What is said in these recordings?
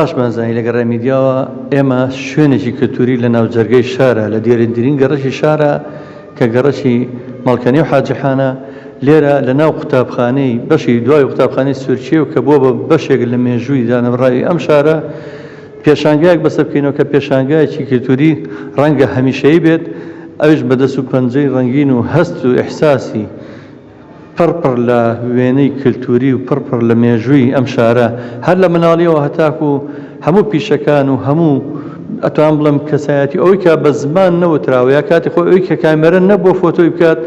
باش بەزانی لەگەڕ ڕێمیدیاوە ئێمە شوێنێکی کەلتوری لە ناو جەرگەی شارە لە دیێرەترین گەڕەشی شارە کە گەڕەشی مەڵکەنی و حاجیحانە لێرە لە ناو قوتابخانەی بەشی دوای قوتابخانەی سوورچیە و کە بووە بە بەشێک لە مێژووی دانەبڕاوی ئەم شارە پێشانگایەک بەسەر بکەینەوە کە پێشانگایەکی کەلتوری ڕەنگە هەمیشەیی بێت ئەوش بەدەست و پەنجەی ڕەنگین و هەست و ئیحساسی پڕپڕ لە وێنەی کللتوری و پڕپڕ لە مێژووی ئەم شارە هەر لە مناڵیەوە هەتاکو و هەموو پیشەکان و هەموو ئەتوان بڵم کەسایەتی ئەوەی کە بە زمان نەوتراوە یا کاتی خۆی ئەوەی کە کامێرە نەبووە فۆتۆی بکات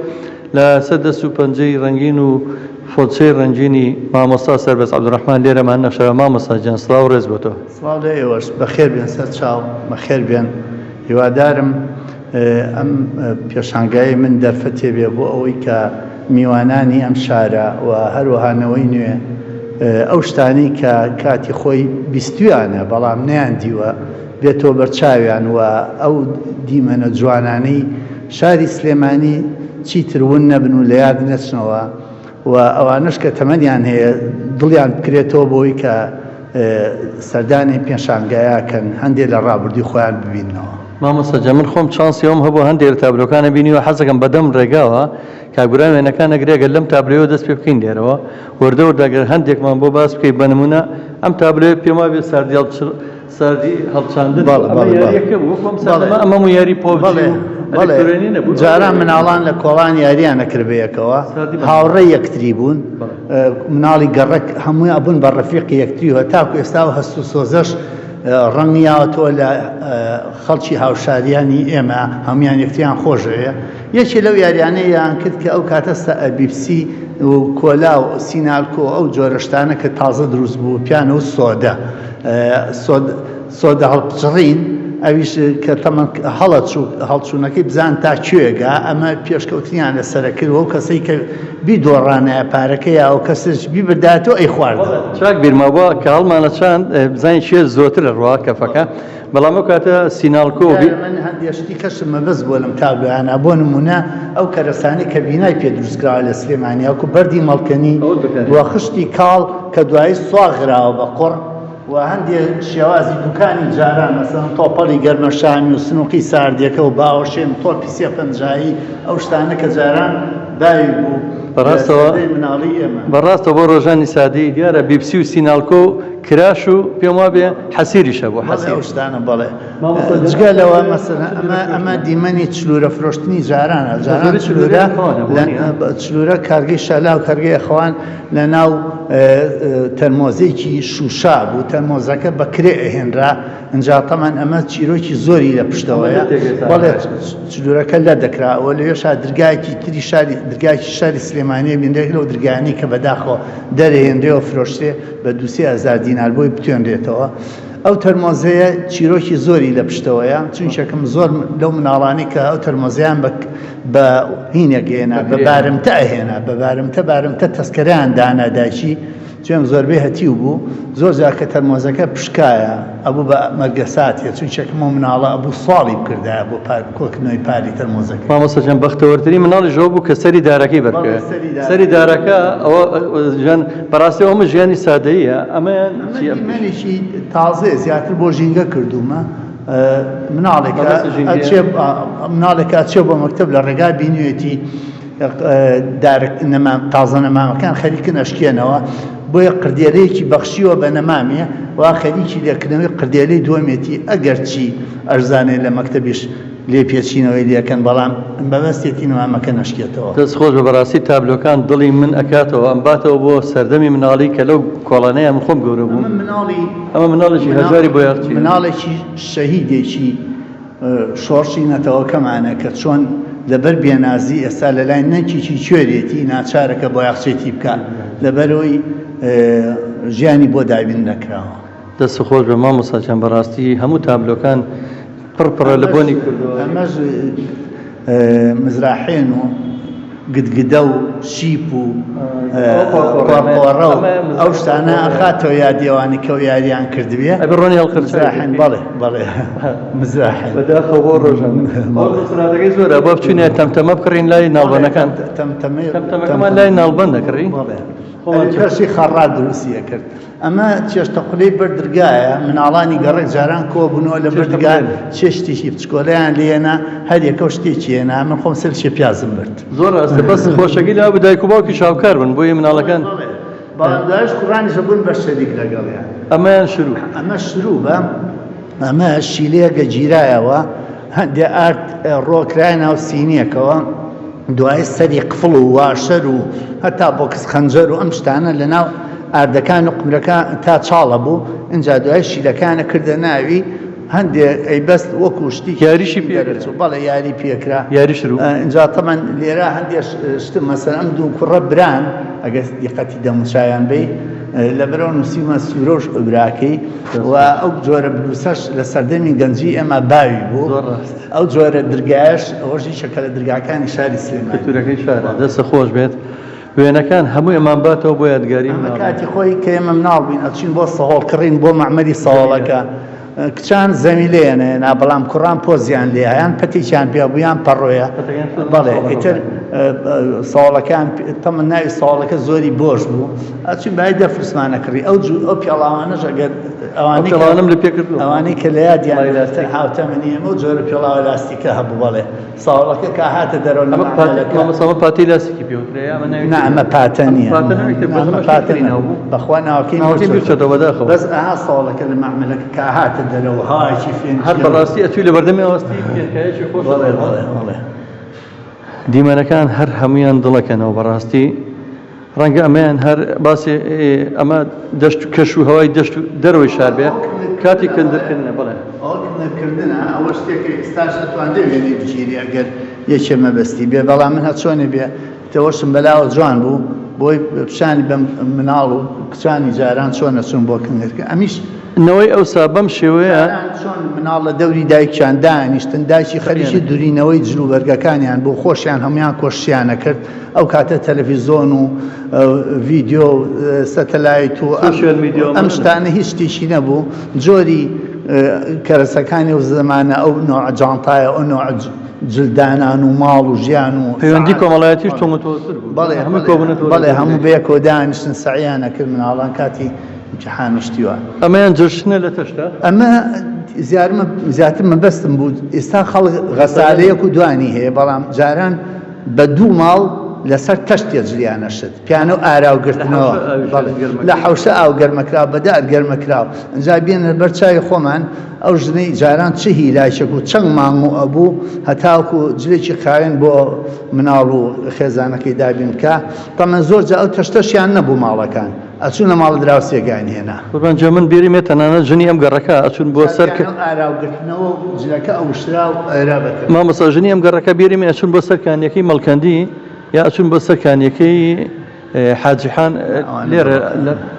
لە سەر دەست و پەنجەی ڕەنگین و فۆچەی ڕەنگینی مامۆستا سەربەز عەبدوڕەحمان لێرەمان نەخشەوە. مامۆستا گیان سڵاو و ڕێز بۆ تۆ. سڵاو لە ئێوەش بەخێر بێن سەر چاو بەخێر بێن. هیوادارم ئەم پێشانگای من دەرفەتێ بێ بۆ ئەوەی کە میوانانی ئەم شارە و هەروەهانەوەی نوێ ئەو شتانی کە کاتی خۆی بیستویانە بەڵام نەیاندیوە بێتەوە بەرچاویان و ئەو دیمەنە جوانانەی شاری سلێمانی چیترون نەبن و لە یاد نەچنەوە و ئەوانش کە تەمەنیان هەیە دڵیان بکرێتەوە بۆی کە سەردانی پێشانگایەکەن هەندێک لە ڕابردووی خۆیان ببینەوە. مامۆستا من خۆم چانسی ئەوم هەبوو هەندێک تابلۆکانە بینیوە حەزەکەم بەدەم ڕێگاوە کاگوران وێنەکانە گرێگە لەم تابلۆیەوە دەست پێ بکەین لێرەوە وەردە وەرداگەر هەندێکمان بۆ باس بکەین بە نمونە ئەم تابلۆیە پێما بێت ساردی هەڵچاندن یاریەکە بوو ئەمە و یاری پۆبجی جاران مناڵان لە کۆڵان یاریان نەکردبەیەکەوە هاوڕێی یەکتری بوون مناڵی گەڕک هەمووی ئەبوون بە ڕەفیقی یەکتریوە تاکو ئێستا و هەست و سۆزەش ڕەنگیاوەتەوە لە خەڵکی هاوشاریانی ئێمە هەمویان یەکتریان خۆشەیە. یەکێ لەو یاریانەیان کرد کە ئەو کاتە بیبسی و کۆلا و سینالکۆ ئەو جۆرەشتانە کە تازە دروست بوو پیانە و سۆدە هەڵبچڕین ئەویش کە تەمەن هەڵچوونەکەی بزان تا کوێگا ئەمە پێشکەوتنیان لەسەرە کرد و ئەو کەسەی کە بیدۆڕانایە پارەکەی یا ئەو کەسش بیبرداتەوە ئەی خواردە. چاک بیرمەوە کە هەڵمانە چاند بزانین چێ زۆرتر لە ڕوا کەفەکە بەڵام ئەو کاتە سینالکۆ من هەندێشتی کەشم مەبەست بۆ لەم تابلۆیانە بۆ نمونە ئەو کەرەسانی کە بینای پێ دروستکراوە لە سلێمانی وەکو بەردی مەڵکەنی وە خشتی کاڵ کە دوایی سواغراوە بە قوڕ و هەندێک شێوازی دوکانی جاران مەسەڵەن تۆپەڵی گەرمەشامی و سنووقی ساردیەکە و باوەشێن تۆپی سێپەنجایی ئەو شتانە کە جاران داوی بوو بەڕاستەوە بۆ ڕۆژانی سادەی دیارە بیبسی و سینالکۆ کراش و پێم وابێ حەسیریشە بۆ حەسیر شتانە بەڵێ جگە لەوە مەسەڵەن ئەمە دیمەنی چلورە فرۆشتنی جارانە جاران چلورە کارگەی شەلا و کارگەی ئەخەوان لە ناو تەرمۆزێکی شوشا بوو تەرمۆزەکە بە کرێ ئەهێنرا ئەنجا تەمان ئەمە چیرۆکی زۆری لە پشتەوەیە بەڵێ چلورەکە لە دەکراوە لەوێشا دەرگایەکی تری دەرگایکی شاری سلێمانیە بینرێک لەو دەرگایانی کە بەداخەوە دەرەهێنرێەوە فرۆشتێ بە 2,000 دینار بۆی بتوێنرێتەوە. ئەو تەرمۆزەیە چیرۆکی زۆری لە پشتەوەیە چونچەکەم زۆر لەو مناڵانی کە ئەو تەرمۆزیان بە هینێکێنا بە بارمتە ئەهێنا بە بارمتە تەسکەریان داناداچی چێم زۆربەی هەتیو بوو زۆر جار کە تەرمۆزەکە پشکایە ئەبوو بە مەرگەساتێ چونچەکەمە مناڵە ئەبوو ساڵی بکردایە بۆ کۆکردنەوەی پاری تەرمۆزەکە. مامۆستاجان بەختەوەرترین مناڵی ژەوە بوو کە سەری دارەکەی بەرکەوێ سەری دارەکە ئەوە ژیان بەڕاستی ئەومە ژیانی سادەیە ئەمەیانێکی تازێ زیاتر بۆ ژینگە کردومە مناڵێکە چێ بۆ مەکتەب لە ڕێگا بینوێتی تازە نەمامەکان خەریکن ئەشکێنەوە بۆیە قردێلەیەکی بەخشیوە بە نەمامیە وا خەریکی لێکردنەوەی قردێلەی دووەمێتی ئەگەرچی ئەرزانێ لە مەکتەبیش لێ پێچینەوەی لەکەن بەڵام بەبەستێتی نەمامەکە نەشکێتەوە. دەست خۆش بە بەڕاستی تابلۆکان دڵی من ئەکاتەوە ئەم باتەوە بۆ سەردەمی مناڵی کە لەو کۆڵانەیە من خۆم گەورە بووم. ئەمە مناڵێکی هەزاری بۆ یاخچی مناڵێکی شەهیدێکی شۆڕشی نەتەوەکەمانە کە چۆن لەبەر بێنازی ئێستا لە لای نەکیی کوێرێتی ناچارەکە بۆ یاخچێتی بکە لەبەرەوەی ژیانی بۆ دابین نەکراوە. دەست خۆش بە مامۆستاجان بەڕاستی هەموو تابلۆکان پڕپڕە لە بۆنی کردووە. ئەمەش مزراحێن و گدگدە و شیپ و پۆڕە و ئەو شتانە ئەخاتەوە یادیێوانی کە و یاریان کردبیە بڕۆنی هەڵقرچ مزاحن بەڵێ بەڵێ مزاحن بەداخە بۆ ڕۆژان سنادەکەی زۆرە بۆ بچینێ تەمتەمە بکڕین لای ناڵبەنەکان تەمتەمەکەمان لای ناڵبەن دەکڕی کەشی خەڕا دروستیە کرد ئەمە چێشتەقلەی بەردرگایە مناڵانی گەڕێک جاران کۆ بوونەوە لە بەردگای چێشتێکی بچکۆلەیان لێنە هەر یەکە شتێکی هێنا من خۆم سەرچێ پیازم برد زۆر ئەستە بەس خۆشەگی لا بدایک و باوکی شاوکار بن بۆیە مناڵەکان بەڵامداش کوڕانیشە بوون بە شەریک لەگەڵیان ئەمەیان شروع ئەمە شروع بە ئەمە شیلەیەکە گیرایەوە هەندێک ئارت ڕۆکراینەوە سینیەکەوە دوای سەری قفڵ و واشەر و هەتا بۆکس خەنجەر و ئەم شتانە لەناو ئاردەکان و قمرەکان تا چاڵە بوو اینجا دوای شیلەکانە کردە ناوی هەندێک ئەیبەست وەکو شتی یاریشی پێکرا بەڵێ یاری پێکرا یاری شروع اینجا تەمەن لێرە هەندێک شت مەسەلەن ئەم دوو کوڕە بران ئەگەر دیقەتی دەموچایان بێ لەبەرەوە نووسیمە سوورۆش ئوبراکەی و ئەو جۆرە بلوسەش لە سەردەمی گەنجی ئێمە باوی بوو ئەو جۆرە درگایش ئەوەشی شەکە لە درگاکانی شاری سلێمانی کەلتورەکەی شارە دەستە خۆش بێت وێنەکان هەموو ئەمان باتەوە بۆ یادگاری کاتی خۆی کە ئێمە مناڵ بووین ئەچین بۆ سەهۆڵ کڕین بۆ مەعمەری ساڵەکە کچان زەمیلێنێنا بەڵام کوڕان پۆزیان لێیان پەتێکیان پێ بوویان پەڕۆیە بەڵێ ئیتر ساڵەکان تەمە ناوی ساڵەکە زۆری بۆش بوو ئەچین باید دەفرسمانە کڕی ئەو پیاڵاوانەش ئەگەر ئەوانم لە پێکردو ئەوانەی کە لە یادیان هاوتەمەنی ئەمە و جۆرە پیاڵاوە لاستیکە هەبوو بەڵێ ساڵەکە کە هاتە دەرەوە مامەسەڵە پاتی لاستیکی پێوترێ ئەمە پاتە نییە بەخوا ناوکەی بەس ئەها ساڵەکە لە مەعمەلەکە کە هاتە دەرەوە هاوایکی فێن هەر بەڕاستی ئەچوی لە بەردەمی ئەوەستی پێکایەکی خۆش دیمەنەکان هەر هەمویان دڵەکەنەوە بەڕاستی ڕەنگە ئەمەیان هەر باسی ئەمە دەشت و کەش و هەوای دەشت و دەرەوەی شار بێ کاتی کندرکردنە بڵێ ئەوکردنە ئەوە شتێکی ئێستاش ئەتوان دەوێنێ بگیری ئەگەر یەکێ مەبەستی بێ بەڵام من هەچۆنێ بێ تەوەشم بەلاوە جوان بوو بۆی پیشانی بە مناڵ و کچانی جاران چۆن ئەچون بۆ کندرکە ئەمیش نەوەی ئەوسا بەم شێوەیە چۆن مناڵ لە دەوری دایکیان دانیشتن دایکی خەریکی دوورینەوەی جلوبەرگەکانیان بۆ خۆشیان هەمویان کۆشیانە کرد ئەو کاتە تەلەڤیزۆن و ڤیدیۆ و سەتەلایت و ئەم شتانە هیچ شتێکی نەبوو جۆری کەرەسەکانی و زمانە ئەو نوع جانتایە ئەو نوع جلدانان و ماڵ و ژیان و پەیوەندی کۆمەڵایەتیش تۆمەتۆتر بوو بەڵێ هەموو بەیەکەوە دانیشتن سەعیانە کرد مناڵان کاتی امتحانشتیوە ئەمەیان جشنە لە تەشتا ئەمە زیاتر مەبەستم بوو ئێستا خەڵک غەسالەیەک و دوانی هەیە بەڵام جاران بە دوو ماڵ لەسەر تەشتێ جریانە شت پیانە و ئاراوگرتنەوە لە حەوشە ئاو گەرمەکراوە بەدار گەرمەکراوە ئەنجا بێنە بەر چاوی خۆمان ئەو ژنەی جاران چه هیلایشێک و چەند مانگ و ئەبوو هەتاوکو جلێکی خاوێن بۆ مناڵ و خێزانەکەی دابین بکە تەمە زۆر جا ئەو تەشتەشیان نەبوو ماڵەکان ئەچوونە ماڵە دراوسێگانی هێنا قوربان جا من بیری مێ تەنانەت ژنی ئەم گەڕەکە ئەچون بۆ سەر ئاراوگرتنەوە و جلەکە ئەوشرا و ئێرابەکە مامۆستا ژنی ئەم گەڕەکە بیری مێ ئەچون بۆ سەر کانیەکەی مەڵکەندی یا ئەچون بۆ سەر کانیەکەی حاجیحان لێرە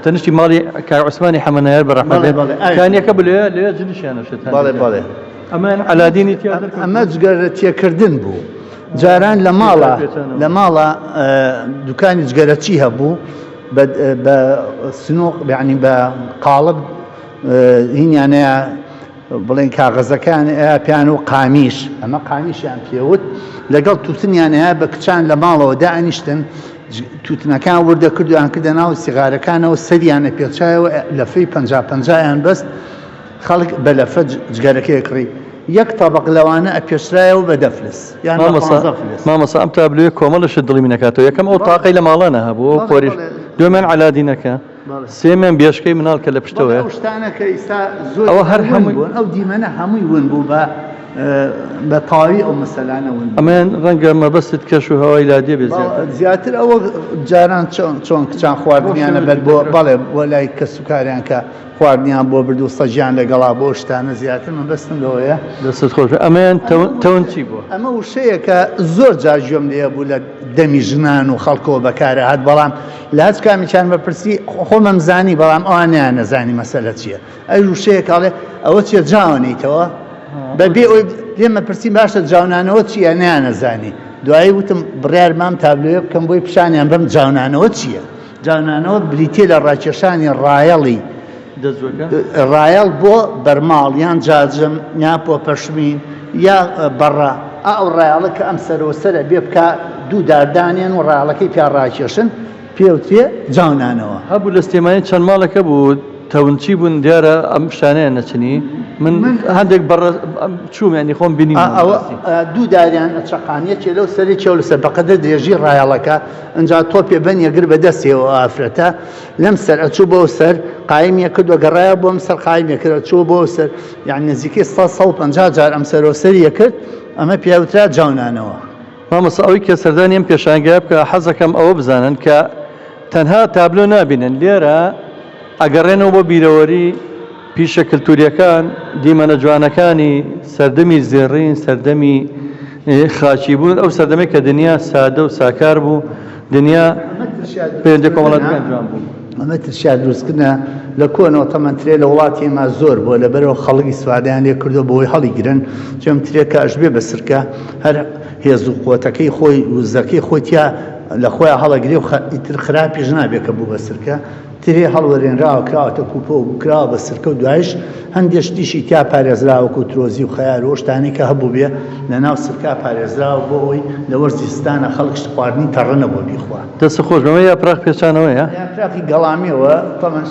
تەنشتی ماڵی کاک عوسمانی حەمەنایار بەڕەحمەت بێت کانیەکە بلێ لێ جلیشیانەشت بەڵێ ئەمان علادینی تیاتر ئەمە جگەرە تێکردن بوو جاران لە ماڵە دوکانی جگەرەچی هەبوو بە سنووق یعنی بە قاڵب هینیانەیە بڵێن کاغەزەکان پیان و قامیش ئەمە قامیشیان پێوت لەگەڵ تووتنیانەیە بە کچان لە ماڵەوە دانیشتن تووتنەکان وردەکردویان کردە ناو سیغارەکانەوە سەریانە پێچایەوە لەفەی 50-50یان بەست خەڵک بە لەفە جگەرەکەی کڕی یەک تەبق لەوانە ئەپێشرایەوە بە دەفلس مامەسا ئەم تابلوێ کۆمەڵش دڵی منەکاتەوە یەکەم ئەو تاقەی لە ماڵانە هەبوو خۆریش دوێمان علادینەکە سێمیان بێشکەی مناڵ کە لە پشتەوەیە شتانەکە ئیستا زۆر ئەوە هەر هەمووی ئەو دیمەنە هەمووی ون بوو بە تاوی ئەو مەسەلانە ون ئەمەیان ڕەنگە مەبەست کەش و هەوای لادێ بێ زیاتر ئەوە جاران چۆن کچان خواردنیانە بەر بۆ بەڵێ بۆ لای کەس و کاریان کە خواردنیان بۆ بردو سەجیان لەگەڵا بۆ شتانە زیاتر مەبەستم لەوەیە دەستت خۆش ئەمەیان تەوەنچی بووە ئەمە وشەیە کە زۆر جار گوێم لێ بوو لە دەمی ژنان و خەڵکەوە بەکارە هات بەڵام لە هەچ کامیان بەپرسی خۆمەم زانی بەڵام ئەوانیان نەزانی مەسەلە چییە ئەی وشەیە کاڵێ ئەوە چیە جاوانیتەوە بەبێ ئەوی لێمە پرسی باشە جاونانەوە چییە نیان نەزانی دوایی وتم بڕیار مام تابلوێ بکەم بۆی پیشانیان بەم جاونانەوە چییە جانانەوە بریتێ لە ڕاکێشانی ڕایەڵی دەزوەکە ڕایەڵ بۆ بەرماڵ یان جاجم یان پۆ پەشمین یا بەڕە ئەو ڕایەڵە کە ئەم سەرۆسەرە بێ بکە دوو داردانیان و ڕایەڵەکەی پیا ڕاکێشن پێوتێ جانانەوە هەبوو لە سلێمانی چەند ماڵەکە بوو تەونچی بوون دیارە ئەم شانەیە نەچنی من هەندێک بەڕە چوومێنی خۆم بینی ئەوە دوو داریان چقانیەکێ لەو سەرێکی و لەسەر بەقەدە درێژی ڕایەڵەکە ئەنجا تۆ پێبەن یەگر بەدەستێەوە ئافرەتە لەم سەر ئەچوو بۆ سەر قایمیە کردووە گەڕایە بۆم سەر قایمێ کرد چوو بۆ سەر یعنی نزیکەی 150 جار ئەم سەرۆسەریە کرد ئەمە پیاوترا جاونانەوە مامەسا ئەوەی کە سەردانی ئەم پێشانگای بکە حەزەکەم ئەوە بزانن کە تەنها تابلۆ نابینن لێرە ئەگەڕێنەوە بۆ بیرەوەری پیشە کللتوریەکان دیمەنە جوانەکانی سەردەمی زێڕین سەردەمی خاچی بوون ئەو سەردەمەی کە دنیا سادە و ساکار بوو دنیا پەیوەندی کۆمەڵاتەکان جوان بوو ئەمە ترشیا دروستکردە لە کۆنەوە تەمەندرێ لە وڵاتی ئێمە زۆر بۆ لەبەرەوە خەڵکی سوادیان لێ کردو بۆی هەڵی گرن چێم ترێکە ئەش بێ بەسرکە هەر هێز و قوتەکەی خۆی وزەکەی خۆتیا لە خۆیان هەڵەگرێ و ئیتر خراپیش نابێت کە بوو بەسرکە ترێ هەڵوەرێنراوە کراوەتە کوپە و بکراوە بە سرکە و دوایش هەندێک تیشی تیا پارێزراوەکو و ترۆزی و خەیار و شتانی کە هەبوو بێ لە ناو سرکا پارێزراوە بۆ ئەوی لە وەرزستانە خەڵک خواردنی تەڕەنە بۆ بیخوا دەست خۆش بەمە یا پراخ پێچانەوەیە پراخی گەڵامیەوە تەمەن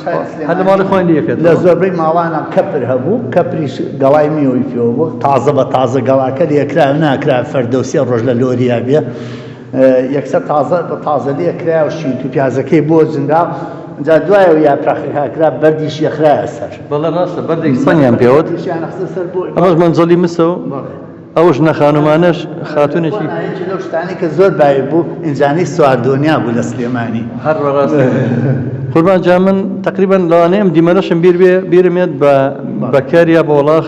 هەر لە ماڵی خۆیان دیەکەت لە زۆربەی ماڵانە کەپر هەبوو کەپریش گەڵای میەوەی پێوە بوو تازە بە تازە گەڵاکە لێکرا ناکرا فەردەوسی ڕۆژ لە لۆریا بێ یەکسەر تازە بە تازە لێکرا و شین و پیازەکەی بۆ جنراو جا دوایەوە یا پراخی هاکرا بەردیش یەخرایە سەر بەڵێ ڕاستە بەردێک سەنگیان پێوت ئەمەش منجەڵی مسە و ئەوش نەخانومانەش خاتونێکی لەو شتانی کە زۆر باوی بوو ئینجانی سواردۆنیا بوو لە سلێمانی هەر ڕاست قوربان جا من تقریبا لەوانەیەم دیمەنەشم بیرمێت بە کاریا بە وڵاخ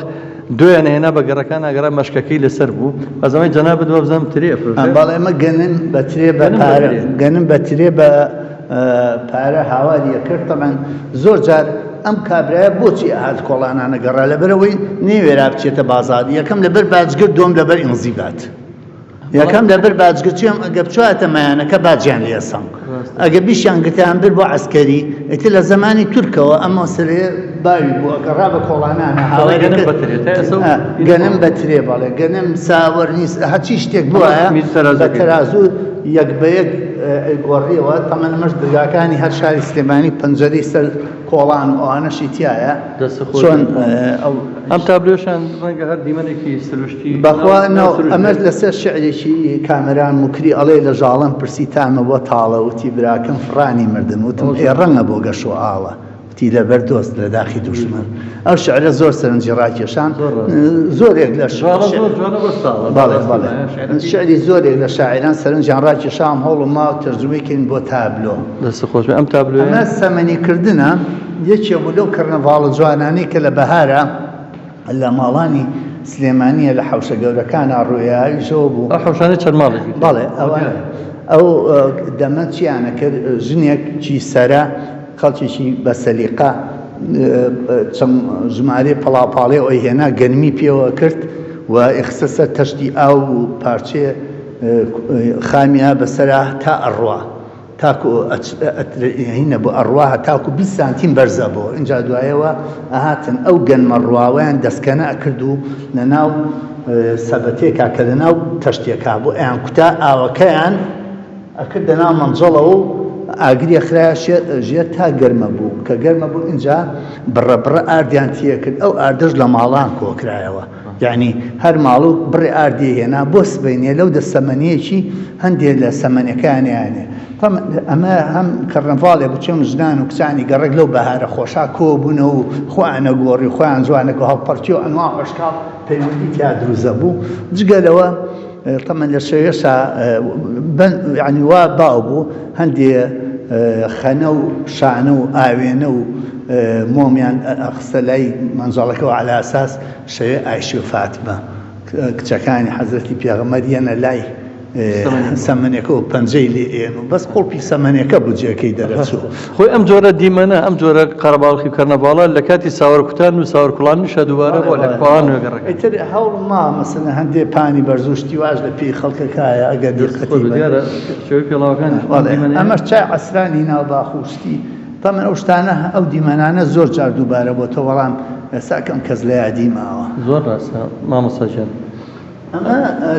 دویان هێنا بە گەڕەکان ئەگەڕا مەشکەکەی لەسەر بوو ئەزەمەی جەنابە دووە بزانم ترێ بەڵێ ئێمە گەنم بە ترێ بە پارە گەنم بە ترێ بە پارە هاواریە کرد تەمەن زۆر جار ئەم کابرایە بۆچی ئاهات کۆڵانانە گەڕا لەبەرەوەی نێوێرا بچێتە بازار یەکەم لەبەر باجگر دوم لەبەر ئینزیبات یەکەم لەبەر باجگرچیم ئەگە بچواتە مایانەکە باجیان لێ سەنگ ئەگە بیشیان گرتیان بر بۆ عەسکەری ئیتر لە زمانی تورکەوە ئەمە سەرێ باوی بوو ئەگەڕا بە کۆڵانانە گەنم بە ترێ بەڵێ گەنم ساوەڕ نیست هەچی شتێک بووە بە تەرازوو یەک بە یەک گۆڕیەوە تەمەنمەش دەرگاکانی هەر شاری سلێمانی پەنجەرەی سەر کۆڵان و ئەوانەشی تایە چۆن ئەم تابلۆشان ڕەنگە هەر دیمەنێکی سروشتی بەخوا ئەمەش لەسەر شعرێکی کامەران موکری ئەڵێ لە ژاڵم پرسی تامە بۆ تاڵە وتی براکەم فڕانی مردن وتم ڕەنگە بۆ گەشۆ ئاڵە تی لەبەر دۆست لە داخی دوژمن ئەو شعرە زۆر سەرنجی ڕاکێشان زۆرێک لە شعری زۆرێک لە شاعران سەرنجیان ڕاکێشام هەوڵ و ماوە تەرجمەیکەین بۆ تابلۆ دەست خۆش ئەم تابلۆ ئەمە سەمەنیکردنە یەکێ بوو لەو کەرنەڤاڵە جوانانەی کە لە بەهارە لە ماڵانی سلێمانیە لە حەوشە گەورەکانە ڕوویاریشەوە بوو ئەو حەوشانە چەند ماڵێکی بەڵێ ئەو دەمە چیانە کرد ژنێک چی سەرە خەڵکیشی بە سەلیقە چەند ژمارە پەڵاپاڵێ ئەوی هێنا گەنمی پێوە کرد و ئەخسەسە تەشتی ئاو و پارچێ خامیا بەسەرا تا ئەڕوا تاکو هینە بۆ ئەڕوا تاکو 20 سانتیم بەرزە بۆ اینجا دوایەوە ئاهاتن ئەو گەنمە ڕواوەیان دەستکەنە ئەکرد و لە ناو سەبەتێکا کە لە ناو تەشتێکا بۆ ئەیان کوتا ئاوەکەیان ئەکرد لە ناو مەنجەڵەوە و ئاگری خراە ژێر تا گەرمە بوو کە گەرمە بوو اینجا بڕە ئاردیان تیە کرد ئەو ئاردەش لە ماڵان کۆکرایەوە یعنی هەر ماڵ و بڕێ ئاردی هێنا بۆ سبەینێ لەو دە سەمەنیەکی هەندێک لە سەمەنەکانیانێ ئەمە هەم کەڕنەڤاڵێ بچێم ژنان و کچانی گەڕێک لەو بەهارە خۆشا کۆبوونە و خۆیانە گۆڕی خۆیان جوانەکە هەڵپەرچی و ئەنوا عەشقاڵ پەیوەندی تیا دروزە بوو جگەلەوە تەمەن لە شەوێشە یعنی وا باو بوو هەندێ خەنە و شانە و ئاوێنە و مۆمیان ئەخستە لای مەنجاڵەکەەوە عەلا ئەساس شەوێ ئایشی و فاتمە کچەکانی حەزرەتی پێغەمبەریەنە لای سەمەنێکە و پەنجەی لێ ئێن و بەس قوڵپی سەمەنێکە بجێەکەی دەرەچوو خۆی ئەم جۆرە دیمەنە ئەم جۆرە قەرەباڵخی کەرنەباڵە لە کاتی ساوەرکوتان و ساوەرکوڵانیشە دووبارە بۆ لە کوان وێگەڕەکە ئیتر هەوڵ ما مەسەلەن هەندێک پانی بەرزوشتی واش لە پێی خەڵکەکایە ئەگەر دیقەتی شێوەی پێڵاوەکان ئەمەش چای عەسرانی ناو باخوشتی تەمەن ئەو شتانە ئەو دیمەنانە زۆر جار دووبارە بۆ تۆ بەڵام ئێستا کەم کەس لە یادی ماوە زۆر ڕاستە مامۆستاجان ئەمە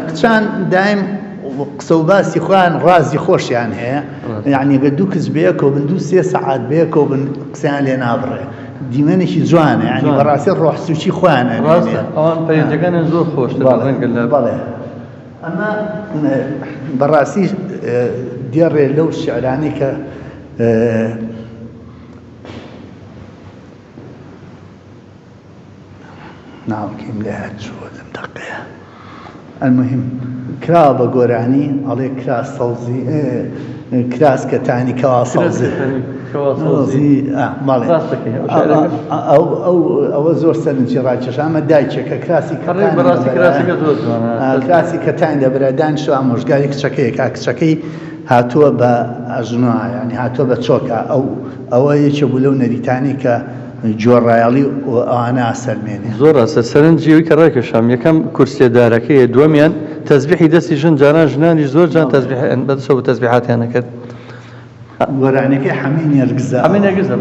کچان دایم قسە و باسی خۆیان ڕازی خۆشیان هەیە یعنی گە دوو کچ بەیەکەوە بن 2-3 سەعات بەیەکەوە بن قسەیان لێ نابڕێ دیمەنێکی جوانە یعنی بەڕاستی ڕۆحسوچی خۆیانە ئەوان پەیوەندیەکانیان زۆر خۆشتر ڕەنگە لە بەڵێ ئەمە بەڕاستی دێڕێ لەو شیعرانی کە ناوکیم لێ هاتچووە لەم دەقەیە المهم کرا بە گۆرانی ئەڵێ کراس سەوزی کراس کەتانی کەوا سەوزی ئەوە زۆر سەرنجی ڕاکێشە ئەمە دایکێکە کراسی کراسی کەتانی دەبرە دانیشتووە ئامۆژگاری کچەکەیەک کچەکەی هاتووە بە ئەژنۆ ینی هاتووە بە چۆکە ئەوە یەکێ بوو لەو نەریتانی کە جۆڕایەڵی ئەوانە ئاسەلمێنێ زۆر ڕاستە سەرنجیەوەی کە ڕاکێشام یەکەم کورسێدارەکەی دووەمیان تەسبیحی دەستی ژن جاران ژنانی زۆر جان بەدەستەوە بە تەسبیحاتیان نەکرد گۆرانەکەی حەمین نێرگزە حەمین نێرگزە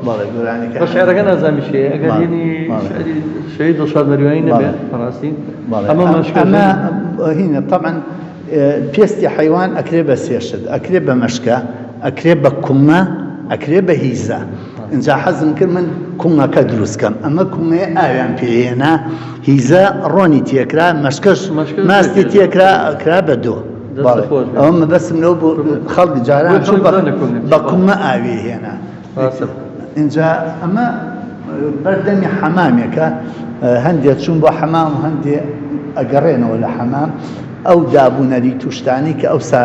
بەڵێ گۆرانەکە بە شێعرەکە نازامی شێ ئەگەر یعنی شێعری دڵشاد بەریوانی نەبێ بەڕاستی ئەمە هینە طبعا پێستی حەیوان ئەکرێ بە سێشت ئەکرێ بە مەشکە ئەکرێ بە کومە ئەکرێ بە هیزە اینجا حەزم کرد من کومەکە دروستکەم ئەمە کومەیە ئاویان پێهێنا هیزە ڕۆنی تێکرا مەشکەش ماستی تێکرا بە دۆ ئەوە مەبەستم لەو بۆ خەڵکی جاران بە کومە ئاوی هێنا اینجا ئەمە بەردەمی حەمامێکە هەندێک چوون بۆ حەمام و هەندێک ئەگەڕێنەوە لە حەمام ئەو دابوونەری توشتانی کە ئەوسا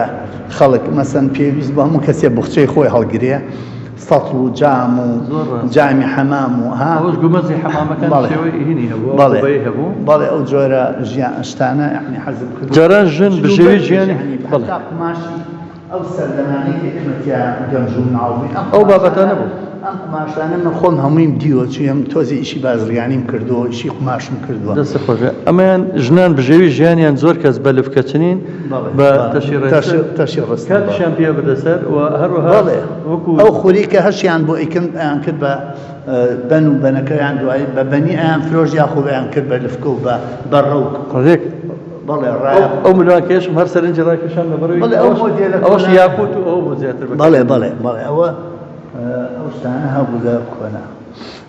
خەڵک مەسەن پێویست بە هەموو کەسێ بخچەی خۆی هەڵگرێ سەتڵ و جام و جامی حەمام و بەڵێ ئەو جۆرە ژیان شتانە یعنی حەزم کرد جاران ژن بژێوی ژیانی قماشی ئەو سەردەمانەی کە ئێمەتیا گەنج و ناوی ئەو بابەتانە بوو ئەم قماشانە من خۆم هەموویم دیوە چویم تۆزی ئیشی بازرگانیم کردووە ئیشی قماشم کردووە دەستە خۆشە ئەمەیان ژنان بژێوی ژیانیان زۆر کەس بەلفکەچنین بە تەشی ڕستە کاتیشیان پێ بدەسەر و هەروەها ئەو خوری کە هەشیان بۆ ئیکن ئەیان کرد بە بەن و بەنەکەیان دوایی بە بەنی ئەیان فرۆژ یا خۆیان کرد بە لفکە و بە ڕەوک ڕێک ئەو ملواکێشم هەر سەرنجی ڕاکێشان لەبەرەوەی ئەوەش یاقوت و ئەو بۆ زیاتر بەڵێ ئەوە ئەو شتانە هەبوو لە کۆنا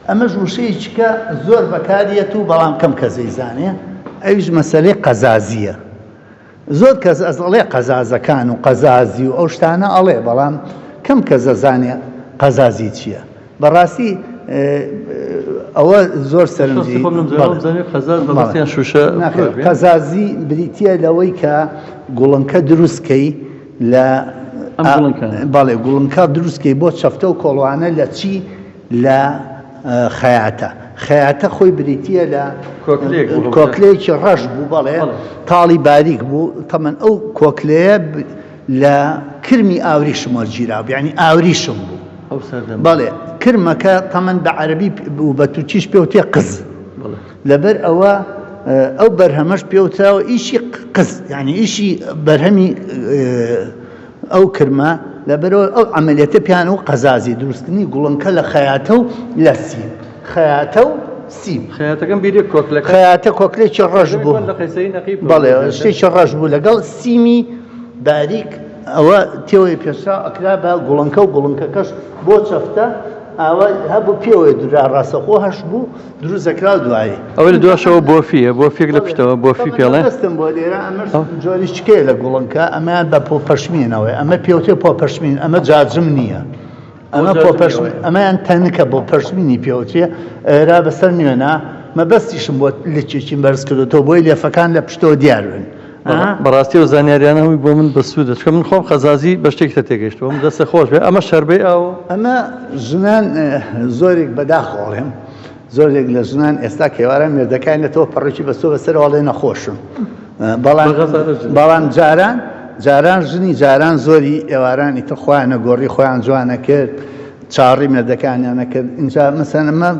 ئەمەش وشەیەکە زۆر بەکارێت و بەڵام کەم کەسەی زانێ ئەویش مەسەلەی قەزازیە زۆر کەس ئەڵێ قەزازەکان و قەزازی و ئەو شتانە ئەڵێ بەڵام کەم کەس دەزانێ قەزازی چییە بەڕاستی ئەوە زۆر سەرنجی قەزازی بریتە لەوەی کە گوڵنکە دروستکەی لە بەڵێ گوڵنکە دروستکەی بۆ چەفتە و کۆڵوانە لە چی لە خەیاتە خۆی بریتە لە کۆکلەیەکی ڕەش بوو بەڵێ تاڵی باریک بوو تەمەن ئەو کۆکلەیە لە کرمی ئاوری شمەرگیرا یعنی ئاوریشم بوو بەڵێ کرمەکە تەمەن بە عەرەبی و بە تورکیش پێوتێ قز لەبەر ئەوە ئەو بەرهەمەش پێوتراوە ئیشی قز یعنی ئیشی بەرهەمی ئەو کرمە لەبەرەوە ئەو عەمەلیەتە پیان و قەزازی دروستکردنی گوڵنکە لە خەیاتە و لە سیم خەیاتە و سیم خەیاتەکەم بیرێک کۆکلەکە خەیاتە کۆکلێکی ڕەش بوو بەڵێ شتێکی ڕەش بوو لەگەڵ سیمی باریک ئەوە تێوەی پێشا ئەکرا بە گوڵنکە و گوڵنکەکەش بۆ چەفتە ئەوە هەبوو پێوەی درا ڕاستەخۆ هەش بوو دروست دەکرا دوایی ئەوە لە دواشەوە بۆفیە بۆفێک لە پشتەوە بۆفی پێڵێ دەستم بۆ لێرە ئەمە جۆری چکەیە لە گوڵنکە ئەمەیان بە پۆپەشمینەوەی ئەمە پێوتێ پۆپەشمین ئەمە جاجم نییە ئەمە ئەمەیان تەنکە بۆ پەشمینی پێوتێ ئێرا بەسەر نوێنە مەبەستیشم بۆ لچێکی بەرز کردوەوە بۆی لێفەکان لە پشتەوە دیارن بەڕاستی و زانیاریانەوەی بۆ من بەسوودە چکە من خۆم خەزازی بە شتێکتە تێگەشتەوە من دەستە خۆش بێ ئەمە شەربەی ئەو ئەمە ژنان زۆرێک بەداخۆڵێم زۆرێک لە ژنان ئێستا کێوارە مێردەکانێتەوە پەڕێکی بەسۆ بەسەرواڵێ نەخۆشم بەڵام جاران جاران ژنی جاران زۆری ئێوارانی تر خۆیان نەگۆڕی خۆیان جوانە کرد چاڕی مێردەکانیان نەکرد اینجا مەسەن ئەمە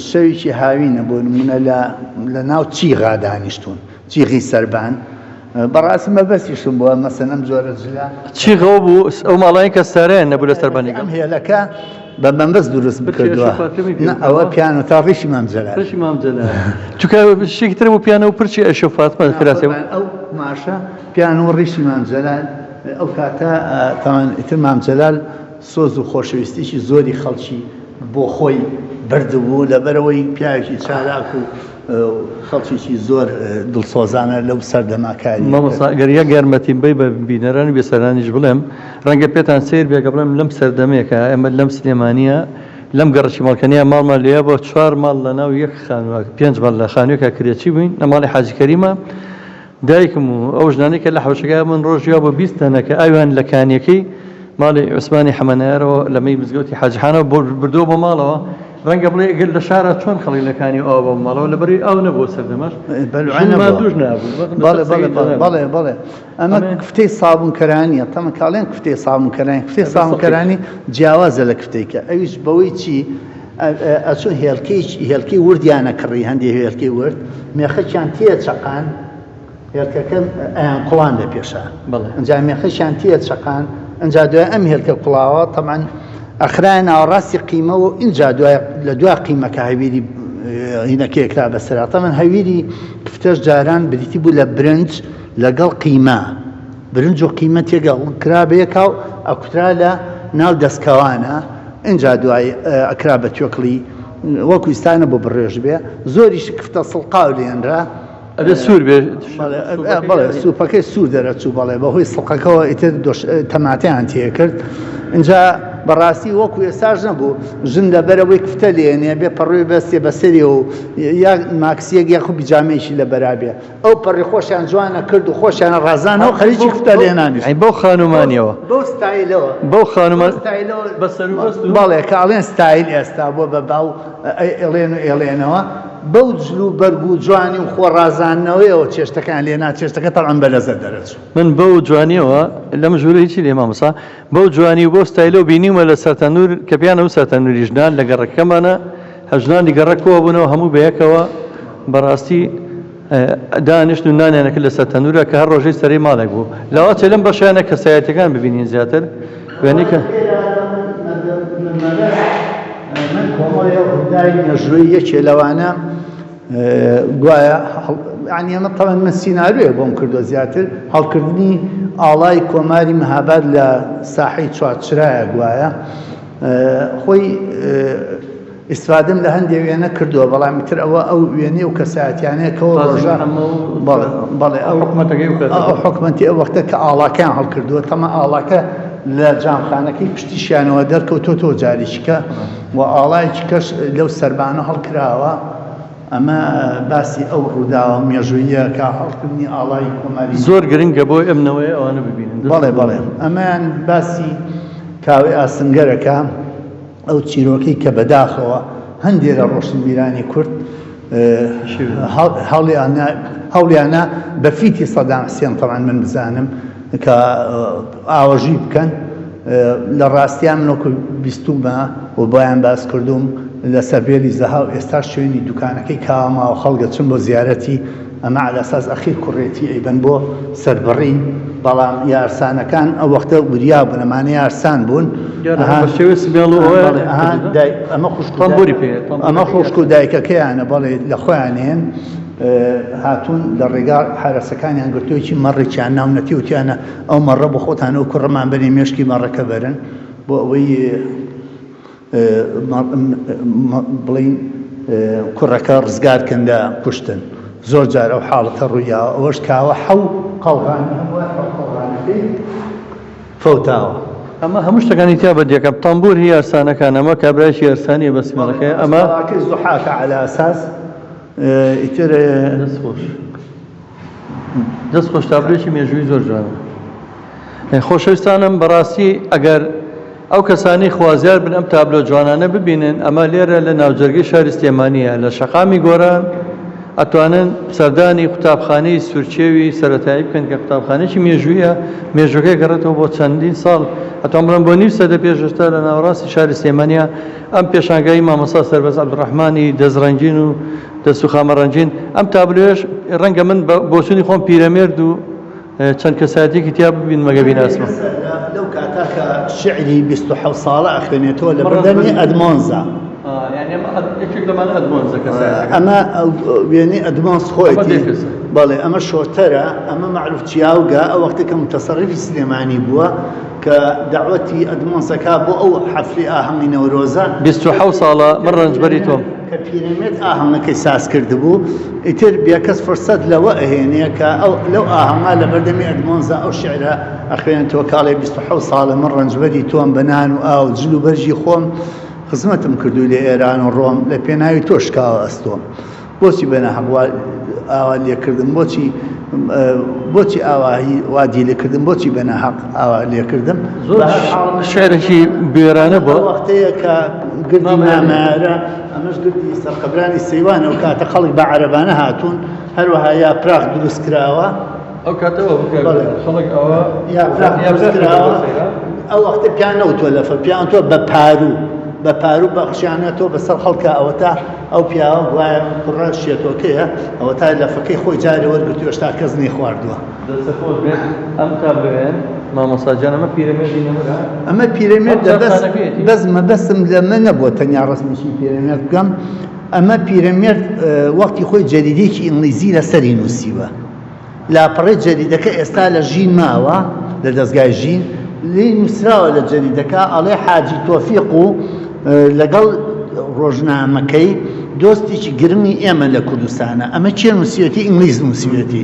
شەوێکی هاوینە بۆ نمونە لە ناو چیغا دانیشتون چیغی سەربان بەڕاستی مەبەستیشم بووە مەسەن ئەم جۆرە جلا چیغەوە بوو ئەو ماڵانی کە سارەیان نەبوو لە سەربانی ئەم هێلەکە بە مەبەست دروست بکردووە ئەوە پیانۆ تا ڕیشی مامجەلال ڕیشی مامجەلال چونکە شتێکی تر بوو پیانۆ و پرچی ئەشە فاتمە کراسێ ئەو ماشە پیانۆ ڕیشی مامجەلال ئەو کاتە تاوان ئیتر مامجەلال سۆز و خۆشەویستیی زۆری خەڵکی بۆ خۆی بردبوو لەبەرەوەی پیاوێکی چالاک و خەڵکیی زۆر دڵسۆزانە لەو سەردەماکاری گەریە گەرمەتیمبەی بە بینەرانی بێسەرانیش بڵێم ڕەنگە پێتان سیر بێکە بڵێم لەم سەردەمێکە ئەمە لەم سلێمانیە لەم گەڕەکی ماڵکەنیە ماڵمان لێە بۆ 4 ماڵ لە ناو یەک خانووە 5 ماڵ لە خانوویەکە کرێچی بووین لە ماڵی حاجی کەریمە دایکم و ئەو ژنانەی کە لە حەوشەکە من ڕۆژیا بۆ 20 تەنەکە ئاویان لە کانیەکەی ماڵی عوسمانی حەمەنایەرەوە لە مەی مزگەوتی حاجحانەوە بردووە بۆ ماڵەوە ڕەنگە بڵێ ئەگەر لە شارە چۆن خەڵینەکانی ئەوە بۆ ماڵەوە لەبەری ئەو نەبوو سەردەمەش دوژ بەڵێ بەڵێ ئەمە کفتەی سابوونکەرانیە تەمە کاڵێن کفتەی سابوونکەرانی کفتەی سابوونکەرانی جیاوازە لە کفتەیکە ئەویش بەوەی چی ئەچون هێلکەی وردیانە کڕی هەندێک هێلکەی ورد مێخەکیان تێ چەقان هێلکەکە ئەیان قوڵان لە پێشە ئەنجا مێخەشیان تێ چەقان ئەنجا دوای ئەم هێلکە کوڵاوە تەمان ئەخرای ناوەڕاستی قیمە و اینجا لە دوای قیمەکە هەویری هینەکەیەکرا بەسەراتە من هەویری کفتەش جاران بریتی بوو لە برنج لەگەڵ قیمە برنج و قیمە تێگەڵ کرا بەیەکا و ئەکوترا لە ناو دەستکەوانە اینجا دوای ئەکرا بە توێکڵی وەکو ئیستانە بۆ بڕێژ بێ زۆریش کفتە سڵقاو لێنرا سوور بێ بەڵێ سوپەکەی سوور دەرەچوو بەڵێ بەهۆی سڵقەکەەوە ئیتر تەماتیان تێ کرد اینجا بەڕاستی وەکو ئێستاژ نەبوو ژن لەبەرەوەی کفتە لێنێ بێ پەڕووی بەستێ بەسەری و یا ماکسیەک یاخو بیجامەیەکی لە بەرابێ ئەو پەڕی خۆشیان جوانە کرد و خۆشیانە ڕازانەوە خەریکی کفتە لێنانیش بەو خانومانیەوە بەو ستایلەوە بەو خانومان بەڵێ کاڵێن ستایل ئێستا بۆ بە باو ئێڵێن و ئێڵێنەوە بەو جلو بەرگ و جوانی و خۆڕازانەوەیەوە چێشتەکان لێنا چێشتەکە تەڵەن بەلەزە دەرەچوو من بەو جوانیەوە لەم ژوورە هیچی لێ مامۆستا بەو جوانی و بۆ ستایلە و بینیمە لە سەرتەنور کە پیانە و سەرتەنوری ژنان لە گەڕەکەمانە هەژنانی گەڕەکەوە بوونەوە هەموو بەیەکەوە بەڕاستی دانیشت و نانیانەکە لە سەرتەنورە کە هەر ڕۆژەی سەرەی ماڵێک بوو لەوە چێ لەم بەشیانە کەسایەتەکان ببینین زیاتر وێنەی کە کۆمەڵی ڕووداوی مێژووی یەکێ لەوانە گوایە یعنی ئەمە تەمەن من سیناریۆیە بۆم کردووە زیاتر هەڵکردنی ئاڵای کۆماری مەهاباد لە ساحەی چوارچرایە گوایە خۆی ئیسفادەم لە هەندێک وێنە کردووە بەڵام تر ئەوە ئەو وێنەی و کەسایەتیانەیەکەوە ڕۆژە بەڵێ ئەو حکومەتی ئەو وەختە کە ئاڵاکەیان هەڵکردووە تەمە ئاڵاکە لە جامخانەکەی پشتیشیانەوە دەرکەوتۆ جاریشکە و ئاڵایکی کەش لەو سەربانە هەڵکراوە ئەمە باسی ئەو ڕووداوە مێژوویە کە هەڵکردنی ئاڵای کۆماری زۆر گرنگە بۆ ئەمنەوەی ئەوانە ببینن بەڵێ ئەمەیان باسی کاوێ ئاسنگەرەکە ئەو چیرۆکەی کە بەداخەوە هەندێک لە ڕۆشنبیرانی کورد هەوڵیانە بە فیتی سەدام حوسێن تەڵان من بزانم کە ئاوەژی بکەن لە ڕاستیان منۆکو بیستومە و بۆیان باس کردوم لە سەربێلی زەها و ئێستا شوێنی دوکانەکەی کاما و خەڵگە چن بۆ زیارەتی ئەمە على ئەساس ئەخیر کوڕێتی ئەیبەن بۆ سەربڕی بەڵام یارسانەکان ئەو وەختە وریا بوون ئەمانە یارسان بوون ئەمە خوشک و دایکەکەیانە بەڵێ لە خۆیان هێن هاتوون لە ڕێگا حارەسەکانیان گرتوویکی مەڕێکیان ناونەتی وتیانە ئەو مەڕە بۆ خۆتانە و کوڕەمان بەرێ مێشکی مەڕەکە بەرن بۆ ئەوەی بڵین کوڕەکە ڕزگارکەن لە کوشتن زۆر جار ئەو حاڵەتە ڕوویاوە ئەوەش کاوە حەو قەڵغانی فەوتاوە ئەمە هەموو شتەکانی تیا بە دیەکەم تەمبور هی یارسانەکان ئەمە کابرایشی یارسانی بەسمەڵەکەی ئەمە زوحاکە على ئەساس ئیتر دەست خۆش تابلێکی مێژووی زۆر جوانە خۆشەویستانم بەڕاستی ئەگەر ئەو کەسانی خوازیار بن ئەم تابلۆ جوانانە ببینن ئەمە لێرە لە ناوجەرگەی شاری سلێمانیە لە شەقامی گۆران ئەتوانن سەردانی قوتابخانەی سوورچێوی سەرەتایی بکەن کە قوتابخانەیەکی مێژوویە مێژوەکەی گەڕێتەوە بۆ چەندین ساڵ ئەتوان بڵێن بۆ نیو سەدە پێشەشتا لە ناوەڕاستی شاری سلێمانیا ئەم پێشانگایی مامۆستا سەربەز عەبدوڕەحمانی دەزڕەنجین و دەسوخامەڕەنجین ئەم تابلۆیەش ڕەنگە من بۆچوونی خۆم پیرەمێرد و چەند کەسایەتێکی تیا ببین مەگە بیناسمە لەو کاتا کە شعری 27 ساڵە ئەخوێنێتەوە لە بەردەمی ئەدمۆنزا ئەمە وێنەی ئەدمۆنز خۆیەتی بەڵێ ئەمە شۆرتەرە ئەمە معروف چیاوگە ئەو وەختێک کە متەسەڕیفی سلێمانی بووە کە دعوەتی ئەدمۆنزەکە بۆ ئەو حەفلی ئاهەنگی نەورۆزە 27 ساڵە من ڕەنجبەری تۆم کە پیرەمێرد ئاهەنگەکەی ساز کرد بوو ئیتر بێکەس فرسەت لەوە ئەهێنەیە کە لەو ئاهەنگا لە بەردەمی ئەدمۆنزا ئەو شعرە ئەخوێنێتەوە کاڵێ 27 ساڵە من ڕەنجبەری تۆم بەنان و ئاو جل و بەرژی خۆم خزمەتم کردووی لە ئێران و ڕۆم لە پێناوی تۆ شکاوە ئەستۆم بۆچی بەناحەق ئاوا لێکردم بۆچی ئاواهی وادی لێکردم بۆچی بەناحەق ئاوا لێکردم شعرێکی بێرانە بۆ وەختەیە کە گردی مامارە ئەمەش گردی سەرقەبرانی سەیوانە و کاتە خەڵک بە عەرەبانە هاتوون هەروەها یا پراخ دروست کراوە ئەو کاتەوە خەڵک ئەوە یا پراخ دروست کراوە ئەو وەختە پیان نەوتوە لەفە پیان تۆ بە پارو بەخشیانێتەوە بەسەر خەڵکە ئەوە تا ئەو پیاوە وایە کوڕە شێتۆکەیە ئەوە تا لەفەکەی خۆی جارێ وەرگرتو هێشتا کەس نەی خواردووە ئەم تابلۆیان مامۆستاجان ئەمە پیرەمێردی نەمەدا ئەمە پیرەمێرد بەسم لەمە نەبووە تەنیا ڕسمیشی پیرەمێرد بکەم ئەمە پیرەمێرد وەختی خۆی جەریدێکی ئینگلیزی لەسەری نووسیوە لاپەڕی جەریدەکە ئێستا لە ژین ماوە لە دەستگای ژین لی نووسراوە لە جەریدەکە ئەڵێ حاجی تۆفیق و لەگەڵ ڕۆژنامەکەی دۆستێکی گرنگی ئێمە لە کوردستانە ئەمە چێ نووسیەتی ئینگلیز نووسیەتی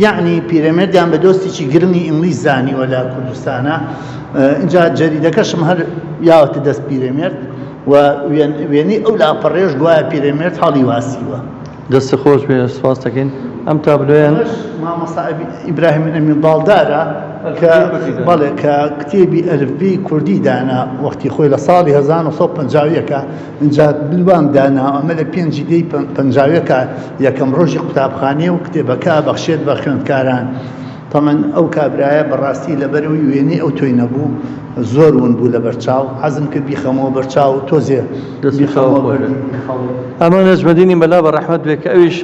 یعنی پیرەمێردیان بە دۆستێکی گرنگی ئینگلیز زانیوە لە کوردستانە اینجا جەریدەکەشم هەر یاوەتە دەست پیرەمێرد و وێنەی ئەو لاپەڕێش گوایە پیرەمێرد هەڵی واسیوە دەستە خۆش بێ سپاس دەکەین ئەم تابلۆیان مامۆستا ئیبراهیم ئەمین باڵدارە بەڵێ کە کتێبی ئەلفبەی کوردی دانا وەختی خۆی لە ساڵی 1950 اینجا بلوان دانا ئەمە لە 5 دەی 50 یەکەم ڕۆژی قوتابخانەیە و کتێبەکە بەخشێت بە خوێندکاران تەمەن ئەو کابرایە بەڕاستی لەبەرەوەی وێنەی ئەو تۆی نەبوو زۆر ون بوو لە بەرچاو حەزم کرد بیخەمەوە بەرچاو و تۆزێ ئەمە نەجمەدینی مەلا بە ڕەحمەت بێت کە ئەویش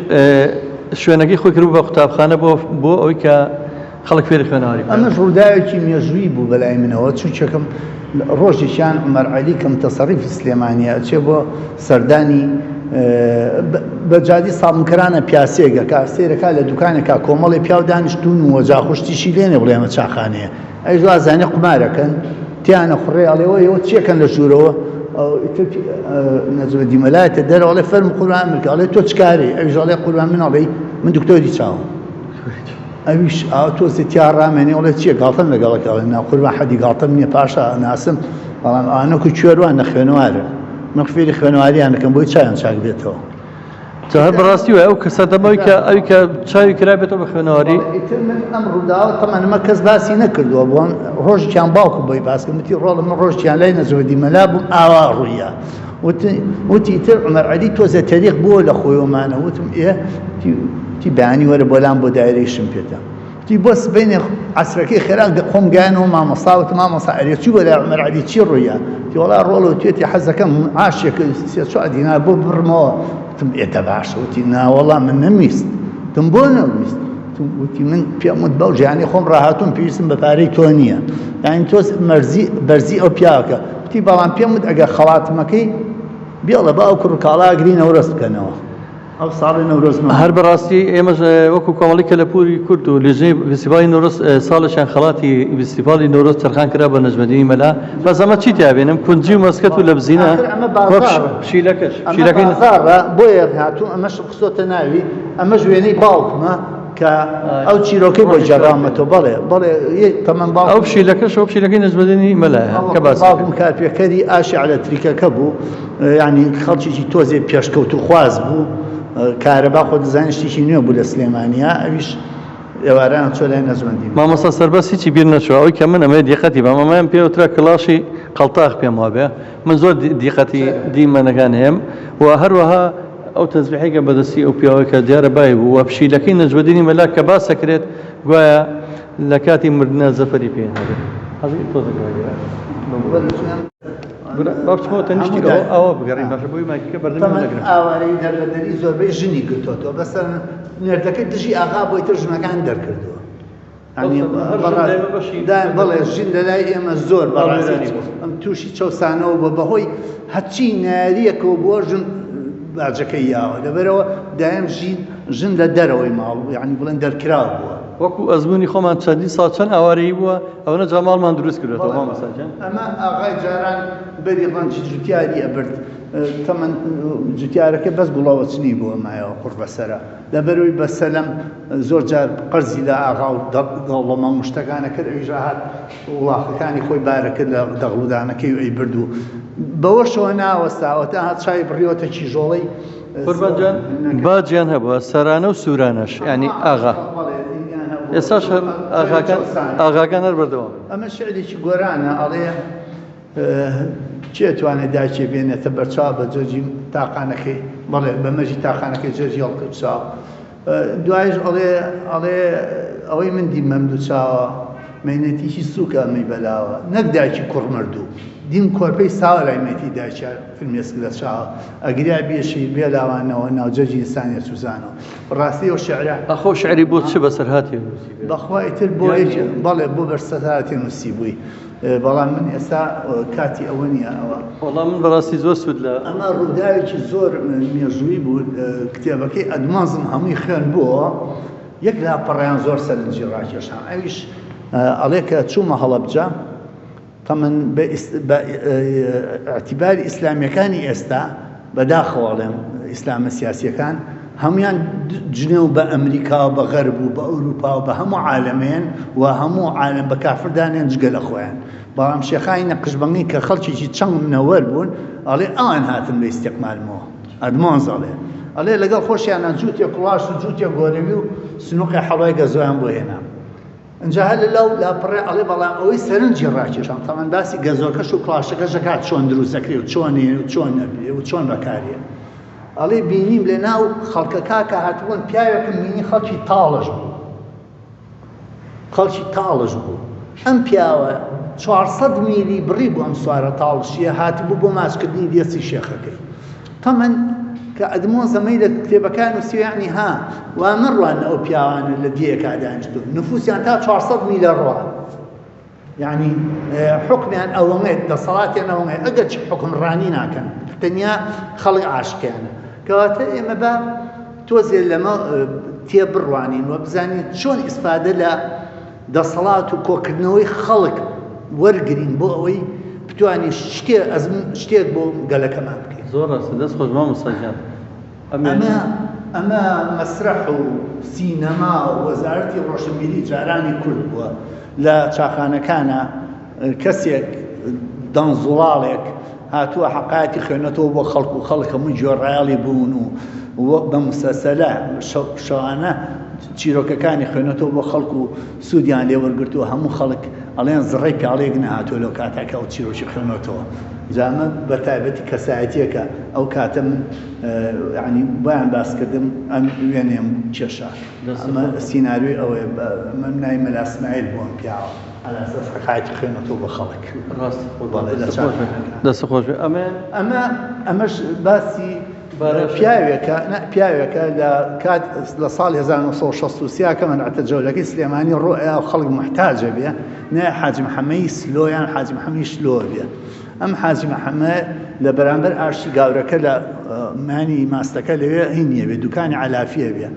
شوێنەکەی خۆی کرد بە قوتابخانە بۆ ئەوەی کە خەڵک فێری خوێنەوەری ئەمەش ڕووداوێکی مێژووی بوو بەلای منەوە چووچەکەم ڕۆژێکیان عومەر عەلی کە متەسەڕیفی سلێمانیە ئەچێ بۆ سەردانی بەجادی ساڵمکەرانە پیاسێگە کە سێرەکە لە دوکانێکا کۆمەڵی پیاو دانیشتون و وەجا خوشتیشی لێنێ بڵێ ئەمە چاخانەیە ئەی زوازانێ قمارەکەن تیانە خوڕێ ئەڵێەوە ئێوە چێکەن لە ژوورەوە نەجمەدی مەلایەتە دەرەوەڵێ فەرم قوربان ملکە ئەڵێ تۆ چکارێ ئەویش ئەڵێ قوربان من ئەڵێ من دکتۆری چاوم ئەویش تۆزی تیا ڕامێنێ ئەڵێ چییە گاڵتەم لەگەڵەکە ئەڵێ نا قوربان حەدی گاڵتەم نییە پاشا ناسم بەڵام ئەوانەکو کوێروان نە خوێنەوارە من فێری خوێنەواریان دەکەم بۆی چایان چاک بێتەوە هەر بەڕاستی وایە ئەو کەسە دەمەوەی کە ئەوی کە چاوی کرابێتەوە بە خوێنەواری ئیتر من ئەم ڕووداوە تەمەنمە کەس باسی نەکردووە بۆن ڕۆژێکیان باوکم بۆی باسکەم وتی ڕۆڵە من ڕۆژێکیان لای نەجمەدی مەلا بووم ئاوا ڕوویە وتی ئیتر عومەر عەلی تۆزە تەریق بووە لە خۆیەوەمانە وتم تی بەیانی وەرە بۆلام بۆ دایرەیشم پێێتە تی بۆ سبەینێ عەسرەکەی خێرا خۆم گایەنەوە مامۆستاوت مامۆستا ئەرێ بۆ لای عومەر عەلی چی ڕوویە تی وەڵا ڕۆڵە توێتی حەزەکەم عاشێک 3 دینار بۆ بڕمەوە وتم ئێتە باشە وتی ناوەڵا من نەمیست تم بۆ نەویست وتی من پێم وت بەو ژیانی خۆم ڕاهاتوم پێویستم بە پارەی تۆ نییە یانی تۆ بەرزی ئەو پیاوەکە وتی بەڵام پێم وت ئەگەر خەڵاتمەکەی بێڵە بە ئەو کوڕکاڵاگری نەورەست بکەنەوە ئەو ساڵی نەورۆزمە هەر بەڕاستی ئێمەش وەکو کۆمەڵی کەلەپوری کورد و لێژەی فستیڤالی نۆرۆز ساڵێکیان خەڵاتی فستیڤالی نۆرۆز تەرخان کرا بە نەجمەدینی مەلا بەس ئەمە چی تیابێنم کونجی و مەسکەت و لە بزینە شیلەکەش بۆیە هاتوو ئەمەش قسۆتە ناوی ئەمەش وێنەی باوکمە کە ئەو چیرۆکەی بۆ جێڕامەتەوە بەڵێ تەمەن باوک ئەو پشیلەکەش ئەو پشیلەکەی نەجمەدینی مەلایە کە باس باوکم کارپێکەری ئاشی ئەلەکتریکەکە بوو یعنی خەڵکیی تۆزێ پێشکەوت و خواز بوو کارەبا خۆ دەزانانی شتێکی نوێ بوو لە سلێمانیا ئەویش ئێواران چۆ لای نەجمەدی مامۆستا سەربەس هیچی بیر نەچوە ئەوەی کە من ئەمە دیقەتی بە مامایان پێوترا کڵاشی قەڵتاق پێم وابێ من زۆر دیقەتی دیمەنەکان هەیەم و هەروەها ئەو تەزبیحێکە بەدەستی ئەو پیاوەکە دیارە بای بوو و پشیلەکەی نەجمەدینی مەلا کە باسەکرێت گوایە لە کاتی مردنە زەفەری پێ هەبێت حەزی تۆ بابچمەوە تەنیشتی ئەوە بگەڕین باشە بۆی ماکیکە بەردەمی لەگرن ئاوارەی دەربەدەری زۆربەی ژنی گرتوتەوە بەسەر نێردەکەی دژی ئاغا بۆیتە ژنەکان دەرکردووە بەڵێ ژین لەلای ئێمە زۆر بەڕاستی ئەم تووشی چەسانەوە بە بەهۆی هەچی ناریەکەوە بۆ ژن باجەکەی یاوە لەبەرەوە دایم ژن لە دەرەوەی ماڵ یعنی بڵێن دەرکراو بووە وەکو ئەزمموی خۆمان چەندی ساڵ چەند ئاوارەی بووە ئەوەنە جاماڵمان دروست کردێتەوە مامەساجان ئەمە ئاغای جاران بەری ڕەنجی جوتیاری ئەبرد تەمەەن جوتیارەکە بەس گوڵاوەچنی بووە مایەوە قوڕ بەسەرە لەبەرەوەی بەسەلەم زۆر جار قەرزی لە ئاغا و دەوڵەمە مشتەکانە کرد ئەویژاهات وڵاخەکانی خۆی بارەکرد لە دەغڵودانەکەی و ئەی بردو بەوەشەوە ناوەستاوە تا هات چای بڕیۆتە چیژۆڵەی قوربانجان باجیان هەبووە سەرانە و سوورانەش ینی ئاغا ئێستاش ئاغاکان هەر بەردەوام ئەمە شعرێکی گۆرانە ئەڵێ چێتوانێت داچێ بێنێتە بەرچاو بە جۆجی تاقانەکەی بەڵێ بەمەژی تاقانەکەی جۆجی هەڵکرد چاو دوایش ئەڵێ ئەوەی من دیمەم دوو چاوە مەینەتیشی سووکە ئەمەی بەلاوە نەک دایکی کوڕ مردوو دیم کۆرپەی ساوە لای مێتی دایکە فرمێسک لە چاوە ئەگریا بێشی بێ لاوانەوە ناوجەجی ئینسانیە سوزانەوە ڕاستی ئەو شعرە ئەخۆ شعری بۆ چ بەسەر هاتێ بەخوا ئیتر بۆ بەڵێ بۆ بەرسەهاتێ نووسی بووی بەڵام من ئێستا کاتی ئەوە نییە ئەوە وەڵام من بەڕاستی زۆر سوود لە ئەمە ڕووداوێکی زۆر مێژووی بوو کتێبەکەی ئەدمازم هەمووی خوێن بووە یەک لاپەڕیان زۆر سەرنجی ڕاکێشان ئەویش ئەڵێ کە چوومە هەڵەبجە تەمەن بە ئەعتیباری ئیسلامیەکانی ئێستا بەداخەوەڵێم ئیسلامە سیاسیەکان هەمویان جنێ و بە ئەمریکا و بە غەرب و بە ئەوروپا و بە هەموو عالەمێن و هەموو عالم بە کافردانیان جگە لە خۆیان بەڵام شێخانی نەقشبەنگی کە خەڵکیی چەند منەوەر بوون ئەڵێ ئەوان هاتن بە ئیستیقمالمەوە ئەدمۆنز ئەڵێ لەگەڵ خۆشیانە جووتێک کوڵاش و جووتێک گۆرەوی و سنووقی حەڵای گەزۆیان بۆ هێنا اینجا هەر لەو لاپەڕێ ئەڵێ بەڵام ئەوەی سەرنجی ڕاکێشان تەمەن باسی گەزۆکەش و کڵاشەکەشەکات چۆن دروستەکرێ و چۆنێ و چۆن نەبێ و چۆن بەکارێ ئەڵێ بینیم لە ناو خەڵکەکە کە هاتبوون پیاوێکم بینی خەڵکی تاڵش بوو خەڵکی تاڵش بوو ئەم پیاوە 400 میلی بڕی بوو ئەم سوارە تاڵشیە هاتبوو بۆ ماچکردنی دێسی شێخەکەی تەمەن کە ئەدمۆ زەمەی لە کتێبەکان و سیانی ها وا من ڕوان ئەو پیاوانە لە دیەکە دانیشتون نفوسیان تا 400 میلە ڕوان یعنی حکمیان ئەوەمێت دەسەڵاتیان ئەوەمێت ئەگەر چ حکمڕانی ناکەن تەنیا خەڵی عاشقیانە کەواتە ئێمە بە تۆزێ لەمە تێبڕوانین و بزانین چۆن ئیسفادە لە دەسەڵات و کۆکردنەوەی خەڵک وەرگرین بۆ ئەوەی بتوانین شتێک بۆ گەلەکەمان بکەین زۆر ڕاستە دەست خۆش مامۆستاجان ئەمە مەسرح و سینەما و وەزارەتی ڕۆشنبیری جارانی کورد بووە لە چاخانەکانە کەسێک دەنزوڵاڵێک هاتووە حەقایەتی خوێنێتەوە بۆ خەڵک و خەڵک هەمووی جۆڕایاڵی بوون و بە مسەسەلە شەوانە چیرۆکەکانی خوێنێتەوە بۆ خەڵک و سوودیان لێ وەرگرتووە هەموو خەڵک ئەڵێن زڕێ پاڵێک نەهاتووە لەو کاتاکە ئەو چیرۆکی خوێنێتەوە جامە بە تایبەتی کەسایەتیەکە ئەو کاتە من یعنی بۆیان باسکردم ئەم وێنێم کێشە ئەمە سیناریۆی ئەوەیە من نای مەلا ئیسماعیل بۆم پیاوە على أساس حكاية خيانته بخلق دەست خۆش ئەمەش باسی پیاوێکە لە ساڵی 1960 کە مەنعەتە جەولەکەی سلێمانی ڕۆیا و خەڵک محتاجە بێ نای حاجی محەممەدی سلۆیان حاجی محەممەدی شلۆ بێ ئەم حاجی محەممەد لە بەرامبەر ئاشتی گاورەکە لە مانی ماستەکە لەوێ هینیە بێ دوکانی علافیە بێ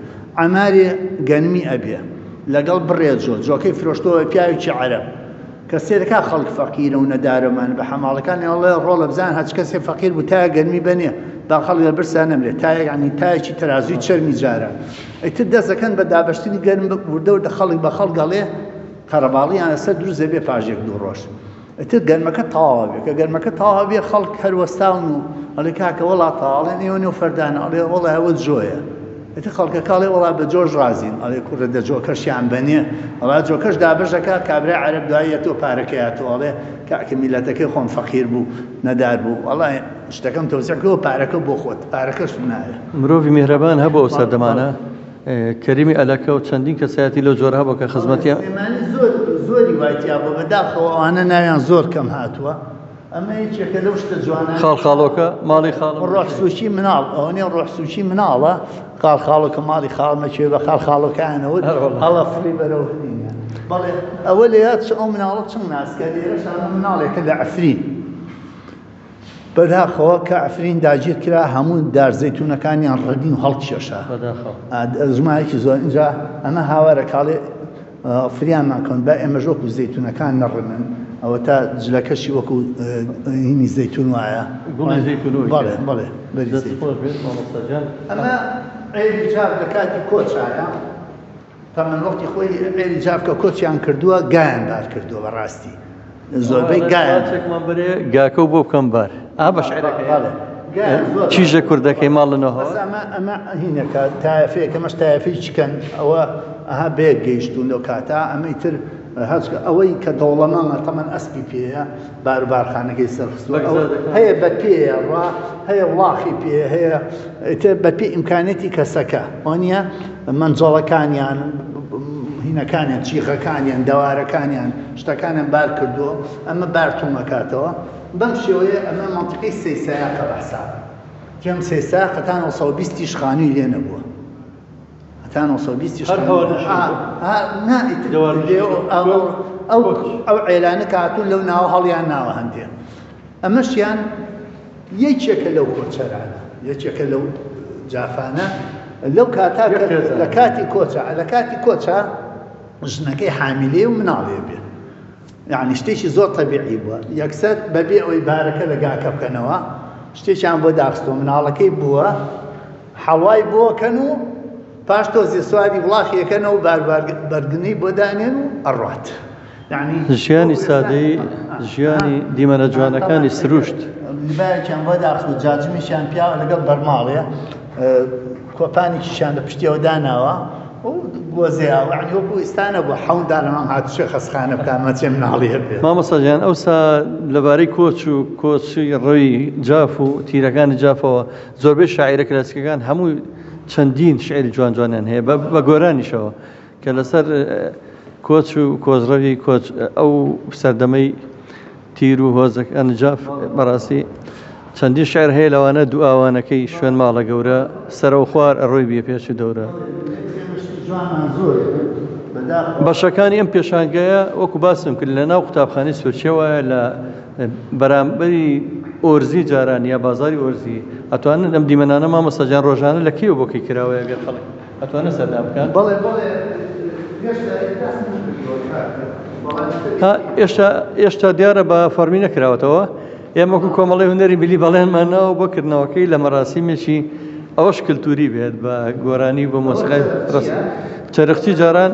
عەماری گەنمی ئەبێ لەگەڵ بڕێ جۆکەی فرۆشتەوە پیاوێکی عەرەب کە سێرەکە خەڵک فەقیرە و نەدارەمان بە حەماڵەکانی ئەڵێ ڕۆڵە بزان هەچ کەسێ فەقیر بوو تایە گەنمی بەنێ دا خەڵک لە برسا نەمرێت تایە عنی تایەکی تەرازوی چەرمی جارە ئەیتر دەستەکەن بە دابەشتنی گەرم وردە و خەڵک بە خەڵک گەڵێ قەرەباڵیان لەسەر دروست دەبێ پاژێک دوو ڕۆژ ئەتر گەرمەکە تاوا بێ کە گەرمەکە تاوا بێ خەڵک هەروەستاون و ئەڵێ کاکە وەڵا تاڵێن ئێوە نێو فەردانە ئەڵێ وەڵا ئەوە جۆیە ئەتی خەڵکە کاڵێ وڵا بە جۆش ڕازین ئەڵێ کوڕە دە جۆکەشیان بەنێ وڵا جۆکەش دابەژەکە کابرا عەرەب دوایە تۆ پارەکەیاتەوە ئەڵێ کاکە میلەتەکەی خۆم فەقیر بوو نەدار بوو وەڵای شتەکەم تەوزیعکەوە پارەکە بۆ خۆت پارەکەش نایە مرۆڤی میهرەبان هەبوو ئەو سەردەمانە کەریمی ئەلەکە و چەندین کەسایەتی لەو جۆرە هەبوو کە خزمەتیان زۆری وایتیا بۆ بەداخەوە ئەوانە ناویان زۆر کەم هاتووە ئەمە هیچێکە لەو شتە جوانە خاڵخاڵۆکە ماڵی خاڵ ڕۆحسوچی مناڵ ئەوەنێ ڕۆحسوچی مناڵە خاڵخاڵۆکە ماڵی خاڵمەکوێ بە خاڵخاڵۆکانەوە هەڵە فری بەرەوتنینە بەڵێ ئەوە لە یاد ئەو مناڵە چەند ناسکە لێرەشانە مناڵێکە لە عەفرین بەداخەوە کە عەفرین داگیر کرا هەموو دارزەیتونەکانیان ڕەدین و هەڵکێشا زمانێکی زۆر اینجا ئەمە هاوارە کاڵێ فریان ناکەن بە ئێمە ژۆک و زەیتونەکان نەڕنن ئەوە تا جلەکەشی وەکو هینی زەیتون وایە بەڵێ بەڵێ ئەمە عێری جار لە کاتی کۆچایە تا من وەختی خۆی عێری جار کە کۆچیان کردووە گایان بار کردووە بەڕاستی زۆربەی گایان گاکە و بۆ بکەم بار بە شعرەکە چیژە کوردەکەی ماڵنەوە ئەمە هینەکە تایەفەیەکە مەش تایەفەی چکەن ئەوە ئەها بێک گەیشتون لەو کاتا ئەمەی تر ئەوەی کە دەوڵەمەمە تەمەەن ئەسپی پێەیە بارخانەکەی سەرخستوە هەیە بە پێەیە ڕا هەیە وڵاخی پێ هەیە بە پێ ئیمکانێتی کەسەکە ئەوە منجەڵەکانیان هینەکانیان چیخەکانیان دەوارەکانیان شتەکانیان بار کردووە ئەمە بارتومەکاتەوە بەم شێوەیە ئەمە منتیقی سەیسایاکە بەحسا کەم سێسا قەتان 120 شخانووی لێ نەبووە هەتان 120 ئەو عێلانە کاتون لەو ناوە هەڵیان ناوە هەندێ ئەمەشیان یەکێکە لەو کۆچەرانە یەکێکە لەو جافانە لەو کاتا لە کاتی کۆچە ژنەکەی حامیلێ و مناڵێ بێ یعنی شتێکی زۆر تەبیعی بووە یەکسەر بەبێ ئەوەی بارەکە لە گاکە بکەنەوە شتێکیان بۆ داخستەوە مناڵەکەی بووە حەڵای بۆکەن و پاش تۆزی سواری وڵاخیەکەنەوە بەرگنەی بۆ دانێن و ئەڕات ژیانی سادەی ژیانی دیمەنە جوانەکانی سروشت لبایەکیان بۆ داخست و جاجمیشیان پیاوە لەگەڵ بەرماڵەیە کۆپانێکیشیان لە پشتیەوە داناوە و گۆزەیە وعنی وەکو ئێستانە بۆ حەوندا لەمام هاتوشە خەسخانە بکامە چێ مناڵی هەبێ مامۆستاجیان ئەوسا لەبارەی کۆچی ڕۆی جاف و تیرەکانی جافەوە زۆربەی شاعیرە کلاسیکەکان هەموو چەندین شعری جوان جوانیان هەیە بە گۆرانیشەوە کە لەسەر کۆچ و کۆزڕەوی کۆچ ئەو سەردەمەی تیر و هۆزەکان جاف بەڕاستی چەندین شعر هەیە لەوانە دوو ئاوانەکەی شوێن ماڵە گەورە سەرە و خوار ئەڕۆی بێ پێشی دەورە بەشەکانی ئەم پێشانگەیە وەکو باسم کرد لە ناو قوتابخانەی سوورچیەوە لە بەرامبەری ئۆرزی جاران یا بازاری ئۆرزی ئەتوانن ئەم دیمەنانە مامۆستاجیان ڕۆژانە لە کێوە بۆکەی کراوە ئەگەر خەڵک ئەتوانە سەردام بکەن ئێشتا دیارە بە فەرمی نەکراوەتەوە ئێمە وەکو کۆمەڵی هونەری میلی بەڵێنمان ناوە بۆکردنەوەکەی لە مەراسیمێکی ئەوەش کلتوری بێت بە گۆرانی بە مۆسیقای ڕست چەرخچی جاران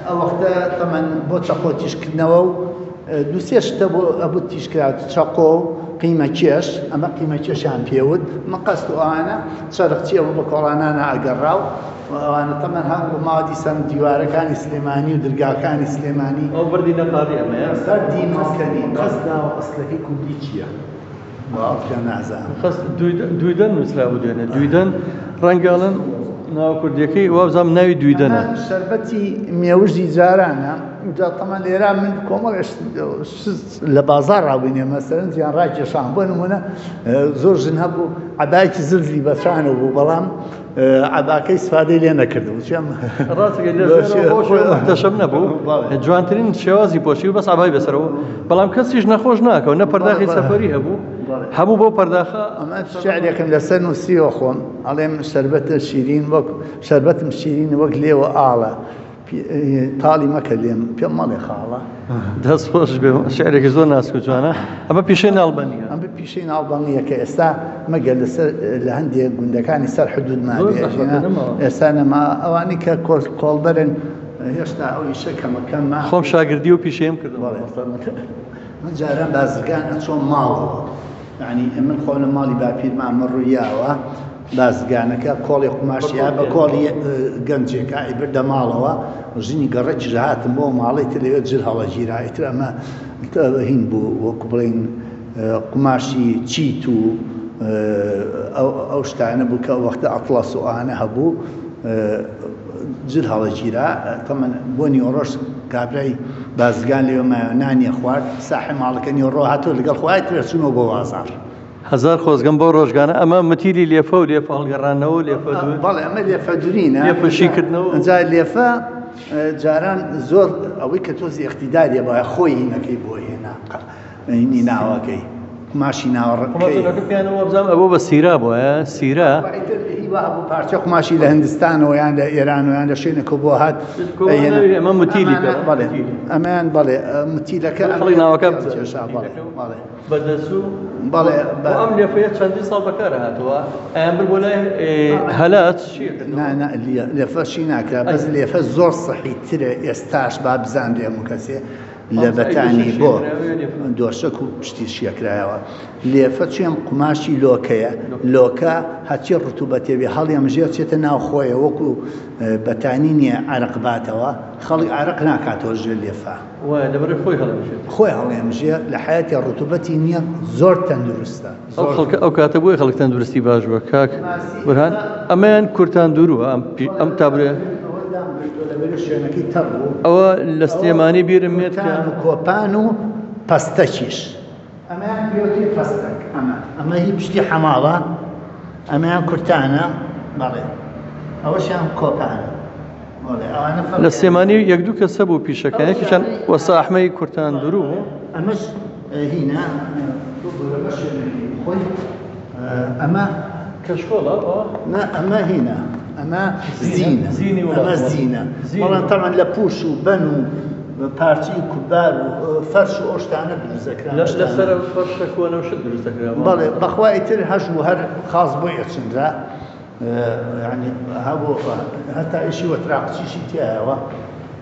ئەو وەختە تەمەەن بۆ چەقۆ تیشکردنەوە و دووسێ شتە بۆ ئەبوو تیشکرات چەقۆ و قیمە کێش ئەمە قیمە کێشیان پێوت مەقەست و ئەوانە چەرخچیەوە بە کۆڵانانە ئەگەڕاو ئەوانە تەمەەن هەم بۆ ماوەتی سەم دیوارەکانی سلێمانی و دەرگاکانی سلێمانی ئەو بردی نەقاڵی ئەمەیە سەردی مەسکەنی قەسداوە ئەسلەکەی کوردی چییە؟ دویدەن نووسرا بوو دوێنێ دویدەن ڕەنگەڵن ناو کوردیەکەی وابزانام ناوی دویدەنە شەربەتی مێوژی جارانە جا تەمەەن لێرا من کۆمەڵ لە بازار ڕاوینێ مەسەرەن جیان ڕاکێشان بۆ نمونە زۆر ژن هەبوو عەبایەکی زلزلی بەفرانە بوو بەڵام عەباکەی سفادەی لێ نەکردبوو ڕاستەکەشەم نەبوو جوانترین شێوازی پۆشی و بەس عەبای بەسەرەوە بەڵام کەسیش نەخۆش ناکەوت نە پەرداخی سەفەری هەبوو هەموو بۆ پەرداخە ئەمە شعرێکم لەسەر نووسیوە خۆم ئەڵێم شەربەتە شیرین وەک شەربەتم شیرین وەک لێوە ئاڵە تاڵی مەکە لێم پێم مەڵێ خاڵە دەست خۆش بێ شعرێکی زۆر ناسک و جوانە ئەمە پیشەی ناڵبەنیە ئەمە پیشەی ناڵبەنیە کە ئێستا مەگەر لەسەر لە هەندێک گوندەکانی سەر حدودمان ئێستا نەما ئەوانی کە کۆڵبەرن هێشتا ئەو ئیشە کەمەکەمە خۆم شاگردی و پیشەیم کردم من جاران بازرگان ئەچۆم ماڵەوە یعنی من خۆ لە ماڵی باپیرمان ڕوویاوە بازرگانەکە کۆڵی قماشیە بە کۆڵی گەنجێکە ئیبردە ماڵەوە ژنی گەڕێکی هاتم بۆ ماڵی تر لەوێ جل هەڵەگیرا ئیتر ئەمە هین بوو وەکو بڵین قماشی چیت و ئەو شتانە بوو کە وەختە ئەتڵەس و ئانە هەبوو جل هەڵەگیرا تەمەن بۆ نیوەڕۆژ کابرای بازرگان لێوە نانیە خوارد ساحی ماڵەکە نیوەڕۆ هاتۆ لەگەڵ خوای تر چوونەوە بۆ بازاڕ هزار خۆزگەم بۆ ڕۆژگانە ئەمە متیلی لێفە و لێفە هەڵگەڕانەوە لێفە بەڵێ ئەمە لێفە دوورینە لێفەشیکردنەوە ئەجا لێفە جاران زۆر ئەوەی کە تۆزی اقتیداریە باە خۆی هینەکەی بۆ هێنا هینی ناوەکەی قماشی ناوەڕەکەی پیانەوە بزانم ئەوە بە سیرا بووە سیرا بوو پارچە قماشی لە هەندستانەوە یان لە ئێران و یان لە شوێنێکە بۆ هات ئەمە متیلی بەڵێ ئەمەیان بەڵێ متیلەکە خەڵی ناوەکە بەدەسوو بەڵێ ئەم لێفەیە چەندی ساڵ بەکار هاتووە ئەیان بر بۆ لای هەلات لێفەشی ناکرا بەس لێفە زۆر سەحیترە ئێستاش با بزانرێ هەموو کەسێ لە بەتانی بۆ دۆشک و پشتی شیەکرایەوە لێفە چێم قماشی لۆکەیە لۆکە هەچی ڕتوبەتێوی هەڵی ئەمژێ چێتە ناو خۆیە وەکو بەتانی نییە عرق باتەوە خەڵی عرق ناکاتەوە ژێ لێفە خۆی هەڵێمژێ لە حیاتی ڕتوبەتی نییە زۆر تەندروستە ئەو کاتە بۆی خەڵک تەندروستی باش بووە کاک برهان ئەمەیان کورتان دووروە ئەم تابرێ شوێنەکەی تەڕ بوو ئەوە لە سلێمانی بیرم مێت کۆپان و پەستەکیش ئەمەیان پێوتی پەستەک ئەمە هی پشتی حەماڵە ئەمەیان کورتانە بەڵێ ئەوەشیان کۆپانە لە سلێمانی یەک دوو کەسە بوو پیشەکەیەکیشان وەسا ئەحمەی کورتان دوورو ئەمەش هینە خۆی ئەمە کەشکۆڵە ئەمە هینە ئەمە زینە ئەمە زینە بەڵام تەمان لە پوش و بەن و پارچی و کوبار و فەرش و ئۆشتانە دروستەکران لەسەر فەرشە کۆنەوشت دروستەکرا بەڵێ بەخوای تر هەش و هەر خاص بۆی ئەچندرا یعنی هەبوو هەتا ئیشی وەتراقچیشی تایەوە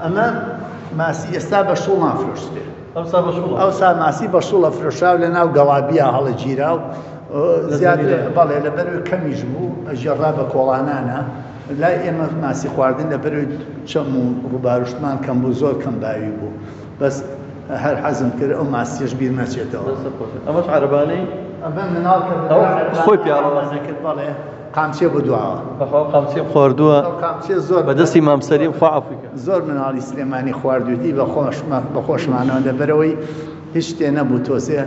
ئەمە ماسی ئێستا بە شوڵ نافرۆشتێ ئەوسا ماسی بە شوڵە فرۆشاو لە ناو گەڵابیە هەڵەگیرا و زیاتر بەڵێ لەبەروی کەمیش بوو ئەژێڕا بە کۆڵانانە لای ئێمە ماسی خواردن لەبەروی چەم و ڕووباروشتمان کەم بوو زۆر کەم باوی بوو بەس هەر حەزم کرد ئەو ماسیەش بیر نەچێتەوە ئەمەش عەرەبانەی ئەمە مناڵ خۆی پیاڵەوازە کرد بەڵێ قامچێ بۆدواوە قامچێ خواردووە زۆر بەدەستی مامسەری خوا عەفوکە زۆر مناڵی سلێمانی خواردوویتی بە خۆشمانەوە لەبەرەوەی هیچ شتێ نەبوو تۆسێ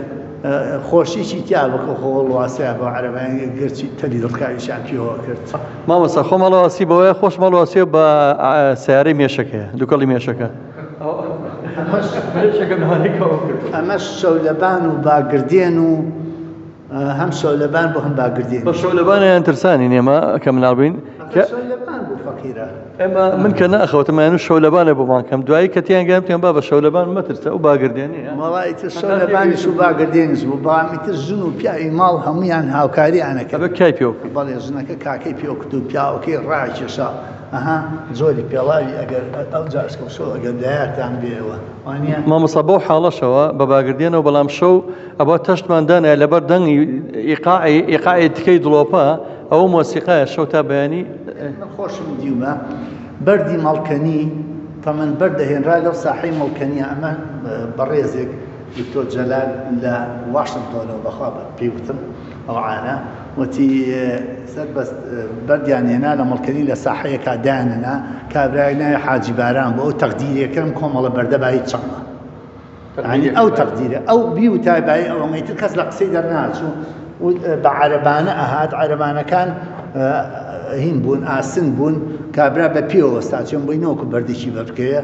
خۆشیی تیا بکە خۆڵ واسەیە بە عەرەبانی گەرچی تەلی دڵکاریشان پێوە کرد مامۆستا خۆ مەڵەواسی بەوەیە خۆش مەڵەواسی بە سیارەی مێشەکەیە دووکەڵی مێشەکە ئەمە شەولەبان و باگردێن و هەم شەولەبان بۆ هەم باگردێن بە شەولەبانیان ترسانی نێمە کە مناڵبین ئێمە من کە ناخەوتمایان و شەولەبانە بۆمان کەم دوایی کە تیان گەمتیان با بە شەولەبان مەترسە ئەو باگردێنی مەڵایتر شەولەبانیش و باگردێنیش بوو بامیتر ژن و پیاوی ماڵ هەمویان هاوکاریانەکە بە کای پێ بەڵێ ژنەکە کاکەی پێوەکت و پیاوەکەی ڕاکێشا ئەها زۆری پێڵاوی ئەگەر ئەو جارسکە شۆ ئەگەر دایاتان بێەوە مامۆستا بۆ حاڵەشەوە بە باگردێنەوە بەڵام شەو ئەوە تەشتماندانە لەبەر دەنگی ئیقاعی تکەی دڵۆپە ئەو مۆسیقایە شەو تا بەیانی خۆشم دیومە بەردی مەڵکەنی تەمەن بەردەهێنرا لەو ساحەی مەڵکەنیە ئەمە بەڕێزێک دکتۆر جەلال لە واشنگتۆنەوە بەخوا پێیوتم ئەوعانە وتی سەربەست بەردیان هێنا لە مەڵکەنی لە ساحەیەکا دایاننا کابرای نایە حاجی باران بۆ ئەو تەقدیرەکەم کۆمەڵە بەردەبایی چەمە ئەو تەقدیرە ئەو بی و تایبایی ئەوەمەیتر کەس لە قسەی دەرناچوو بە عەرەبانە ئەهات عەرەبانەکان هین بوون ئاسن بوون کابرا بە پێوە ساچێن بووینەوەکو بەردێکی بەرکەیە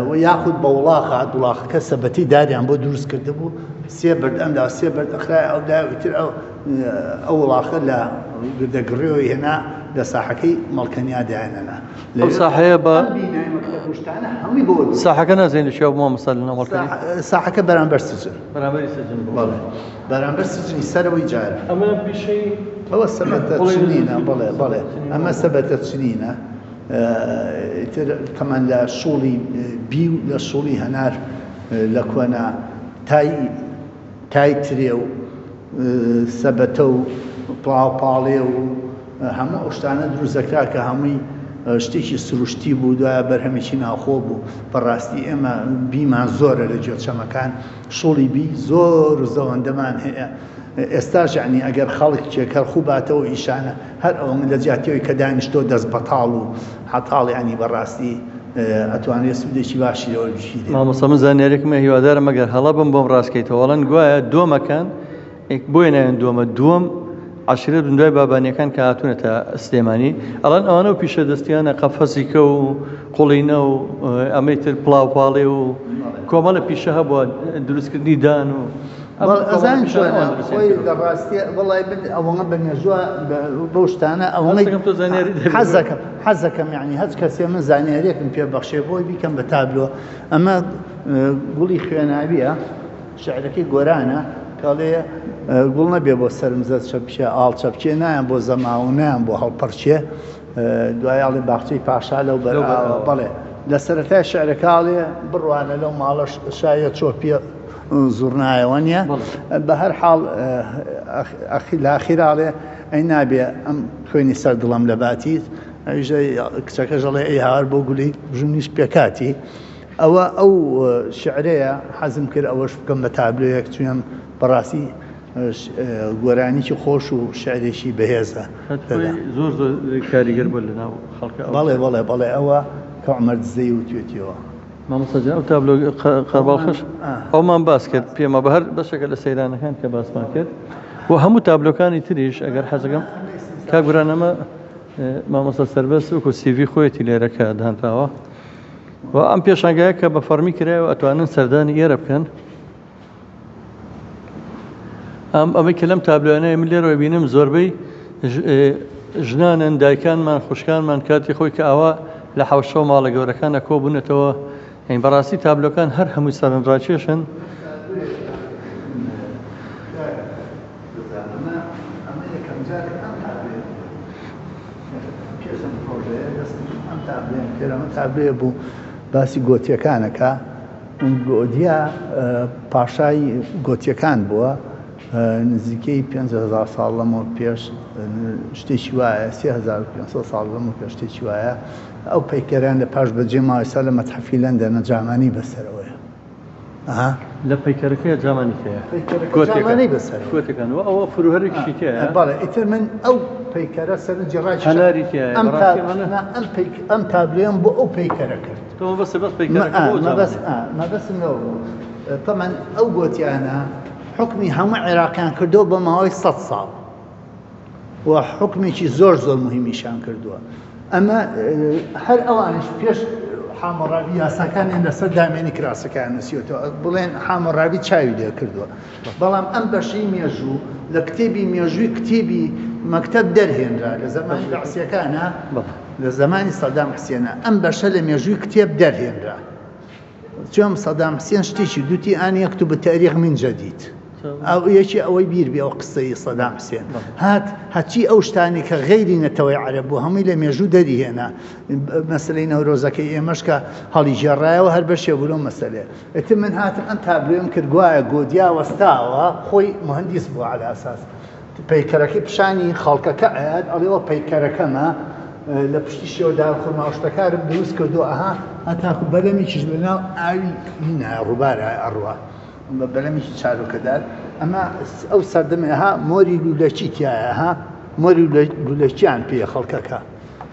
و یاخود بە وڵاخە وڵاخەکە سەبەتی داریان بۆ دروست کرده بوو سێ بەرد ئەمدا سێ بەرد ئەخرای ئەوداویتر ئەو وڵاخە لە گردەگڕێەوەی هێنا لە ساحەکەی مەڵکەنیا دایانەنا ئەو ساحەیە بە ساحەکە نازێن لە شێوە مامۆستا لە مەڵکەنی ساحەکە بەرامبەر سجن بەرامبەر سجنی سەرەوەی جارە ئەمە پیشەی ئەوە سەبەتە چنینە بەڵێ ئەمە سەبەتە چنینە تەمان لە شوڵی بی و لە شوڵی هەنار لە کۆنا تای ترێ و سەبەتە و پاڵێ و هەموو ئەو شتانە دروست دەکرا کە هەمووی شتێکی سروشتی بوو دوایە بەرهەمێکی ناوخۆ بوو بەڕاستی ئێمە بیمان زۆرە لە جۆچەمەکان شوڵی بی زۆر و زەوەندەمان هەیە ئێستاش عنی ئەگەر خەڵک چێکەر خوب باتەوە ئیشانە هەر ئەوە لە جیاتیەوەی کە دانیشتۆ دەست بەتاڵ و حەتاڵی عنی بەڕاستی ئەتوانێت سوودێکی باشی لەوە بشیرێ مامۆستا من زانیاریێکمە هیوادارم ئەگەر هەڵە بم بۆم ڕاستکەیتەوە وەڵەن گوایە دۆمەکان بۆیە نایەن دۆمە دووەم عشرێت دوای بابانیەکان کە هاتوونەتە سلێمانی ئەڵەن ئەوانە و پیشە دەستیانە قەفەسیکە و قوڵینە و ئەمەی تر پڵاوپاڵێ و کۆمەڵە پیشە هەبووە دروستکردنی دان و ئەزان شوێنە خۆی لەڕاستی وڵای ئەوەنە بە مێژووە بەو شتانە ئەوەی حەزەکەم یعنی هەچ کەسێ من زانیاریەکم پێبەخشێ بۆی بیکەم بە تابلۆ ئەمە گوڵی خوێناویە شعرەکەی گۆرانە کاڵێ گوڵ نەبێ بۆ سەرمزەت چەپچێ ئاڵ چەپچێ نایان بۆ زەماو نایان بۆ هەڵپەرچێ دوایاڵی باخچەی پاشا لەو بەڵێ لە سەرەتای شعرەکاڵێ بڕوانە لەو ماڵە شایە چۆپیە زورنایەوە نیە بە هەر حاڵ لاخیراڵێ ئەی نابێ ئەم خوێنی سەر دڵم لە باتیت ئەویژە کچەکە ژەڵێ ئەی هاوار بۆ گولی ژنیش پێکاتی ئەوە ئەو شعرەیە حەزم کرد ئەوەش بکەم بە تابلۆیەک چونم بەڕاستی گۆرانیی خۆش و شعرێکی بەهێزە زۆر زۆر کاریگەر بۆ لە ناو خەڵکە بەڵێ ئەوە کە عومەر دزەی وتوێتیەوە مامۆستا ئەو تابلۆ قەرباڵخش ئەومان باس کرد پێمە بە هەر بەشێکە لە سەیرانەکان کە باسمان کرد و هەموو تابلۆکانی تریش ئەگەر حەزەکەم کاگورانەمە مامۆستا سەربەست وەکو سیڤی خۆیەتی لێرەکە دانراوە و ئەم پێشانگایە کە بە فەرمی کرایەوە ئەتوانن سەردانی ئێرە بکەن ئەمەی کە لەم تابلۆیانەیە من لێرەوە بینم زۆربەی ژنانن دایکانمان خوشکانمان کاتی خۆی کە ئەوە لە حەوشە و ماڵە گەورەکانە کۆ بوونەتەوە هەین بەڕاستی تابلۆکان هەر هەمووی سەرنجڕاکێشن تابلێ بوو باسی گۆتیەکانەکە گۆدیا پاشای گۆتیەکان بووە نزیکەی 5,000 ساڵ لەمەوە پێش شتێکی وایە 3,500 ساڵ لەمەوە پێش شتێکی وایە ئەو پەیکەران لە پاش بەجێ ماوەسا لە مەتحەفی لەندەنە جامانی بەسەرەوەیە لە پەیکەرەکەی جامانی هەیە گۆتیەکانی بەسەر گۆتەکان و ئەوە فروهەرێکیشی تێیە بەڵێ ئیتر من ئەو پەیکەرە سەرنجی ڕاکی هەناری تێیە ئەم تابلێم بۆ ئەو پەیکەرە کرد تۆ بەس پەیکەرەکە مەبەستم لەوە بوو تەمەن ئەو گۆتیانە حکمی هەموو عێراقیان کردو بە ماوەی 100 ساڵ و حکمێکی زۆر زۆر مهمیشان کردووە ئەمە هەر ئەوانش پێش حامەڕاوی یاساکانیان لەسەر دامێنی کراسەکان نووسیوەتەوە بڵێن حامەڕاوی چاوی لێ کردووە بەڵام ئەم بەشەی مێژوو لە کتێبی مێژووی کتێبی مەکتەب دەرهێنرا لە زەمانی بەعسیەکانە لە زەمانی سەدام حوسێنە ئەم بەشە لە مێژووی کتێب دەرهێنرا چۆن سەدام حوسێن شتێکی دوتی ئان یەکتوب بتاریخ من جەدید ئەو یەکی ئەوەی بیر بێ ئەو قسەی سەدام حوسێن هەچی ئەو شتانی کە غەیری نەتەوەی عەرەب بوو هەمووی لە مێژوو دەریهێنا مەسەلەی نەورۆزەکەی ئێمەش کە هەڵی ژێڕایەوە هەر بەشێ بوو لەو مەسەلێ ئێتر من هاتم ئەم تابلۆیم کرد گوایە گۆدیا وەستاوە خۆی مهندیس بوو عەلە ئەساس پەیکەرەکەی پیشانی خەڵکەکە ئەیاد ئەڵێەوە پەیکەرەکەمە لە پشتی شێوەدا خۆماوشتەکارم دروست کردو ئەها هەتاکو بەلەمیکیش لەناو ئاوی هینە ڕووبارە ئەڕوە بەلەمیکی چارۆکەدار ئەمە ئەو سەردەمێها مۆری لولەکی تایە مۆری لولەکیان پێ خەڵکەکە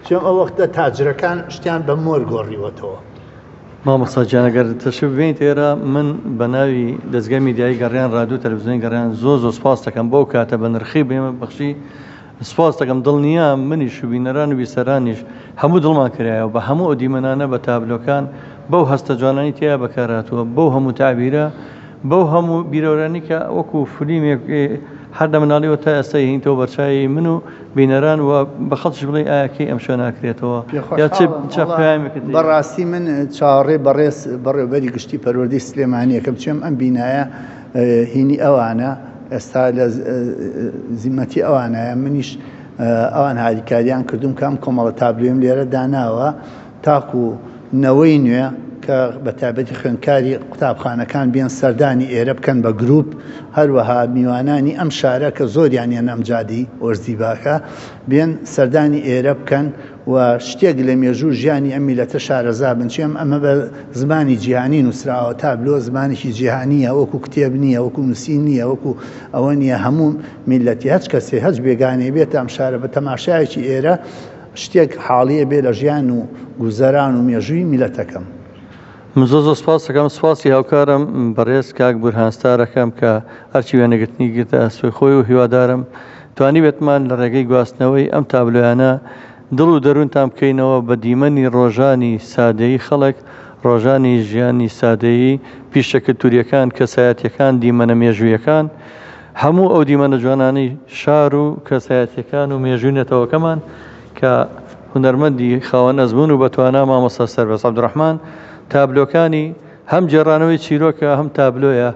چۆن ئەو وەختە تاجرەکان شتیان بە مۆر گۆڕیوەتەوە مامۆستا گیانەگەر تەشریف ببینیت ئێرە من بە ناوی دەستگای میدیایی گەڕیان ڕادیۆ تەلەڤیزیۆنی گەڕیان زۆر سوپاس دەکەم بەو کاتە بە نرخی بێمە بەخشی سوپاس دەکەم دڵنییا منیش و بینەران و بیسەرانیش هەموو دڵمان کرایەوە بە هەموو ئەدیمەنانە بە تابلۆکان بەو هەستە جوانانی تیا بەکارهاتووە بەو هەموو تعبیرە بەو هەموو بیرەوەرانی کە وەکو فلیمێک هەردە مناڵیەوە تا ئێستا هینتەوە بەرچایی من و بینەران و بە خەڵکیش بڵێ ئاکەی ئەم شوێن ناکرێتەوە یا چ پەیامێکت بەڕاستی من چاوەڕێ بەڕێز بەڕێوەبەری گشتی پەروەردەی سلێمانیەکەم چێم ئەم بینایە هینی ئەوانە ئێستا لە زیمەتی ئەوانایە منیش ئەوان هاریکاریان کردوم کام کۆمەڵە تابلۆیم لێرە داناوە تاکو نەوەی نوێ کە کە بە تایبەتی خوێندکاری قوتابخانەکان بێن سەردانی ئێرە بکەن بە گروپ، هەروەها میوانانی ئەم شارە کە زۆریان یان ئەم جادی وەرزی باکە بێن سەردانی ئێرە بکەن و شتێک لە مێژوو ژیانی ئەم میلەتە شارەزا بن. چێم ئەمە بە زمانی جیهانی نووسراوە، تابلۆ زمانێکی جیهانیە، وەکو کتێب نییە، وەکو نووسین نییە، وەکو ئەوە نییە. هەموو میلەتی هەچ کەسێ هەچ بێگانەی بێت ئەم شارە بە تەماشایەکی ئێرە شتێک حاڵیە بێ لە ژیان و گوزەران و مێژووی میلەتەکەم. زۆ سپاس دەکەم، سپاسی هاوکارم بەڕێز کاک بورهانستارەکەم کە هەرچی وێنەگرتنی گرتە ئەسوی خۆی و هیوادارم توانی بێتمان لە ڕێگەی گواستنەوەی ئەم تابلۆیانە دڵ و دەروونتان بکەینەوە بە دیمەنی ڕۆژانی سادەیی خەڵک، ڕۆژانی ژیانی سادەیی پیشەکەلتوریەکان، کەسایەتیەکان، دیمەنە مێژوویەکان، هەموو ئەو دیمەنە جوانانی شار و کەسایەتیەکان و مێژوونەتەوەکەمان کە هونەرمەندی خاوەن ئەزمون و بەتوانە مامۆستا سەربەز عەبدوڕەحمان تابلۆکانی هەم جێڕانەوەی چیرۆکە، هەم تابلۆیە،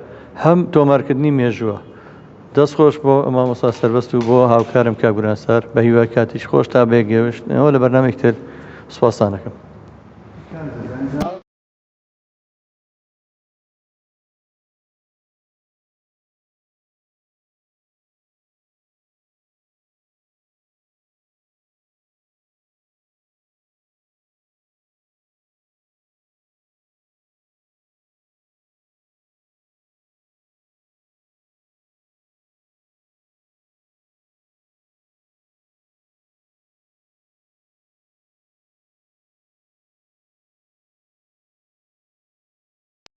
هەم تۆمارکردنی مێژووە. دەست خۆش بۆ مامۆستا سەربەست و بۆ هاوکارم کاک بورهانستار، بە هیوای کاتیش خۆش تا بێگەوشتنەوە لە بەرنامێک تر سوپاسان دەکەم.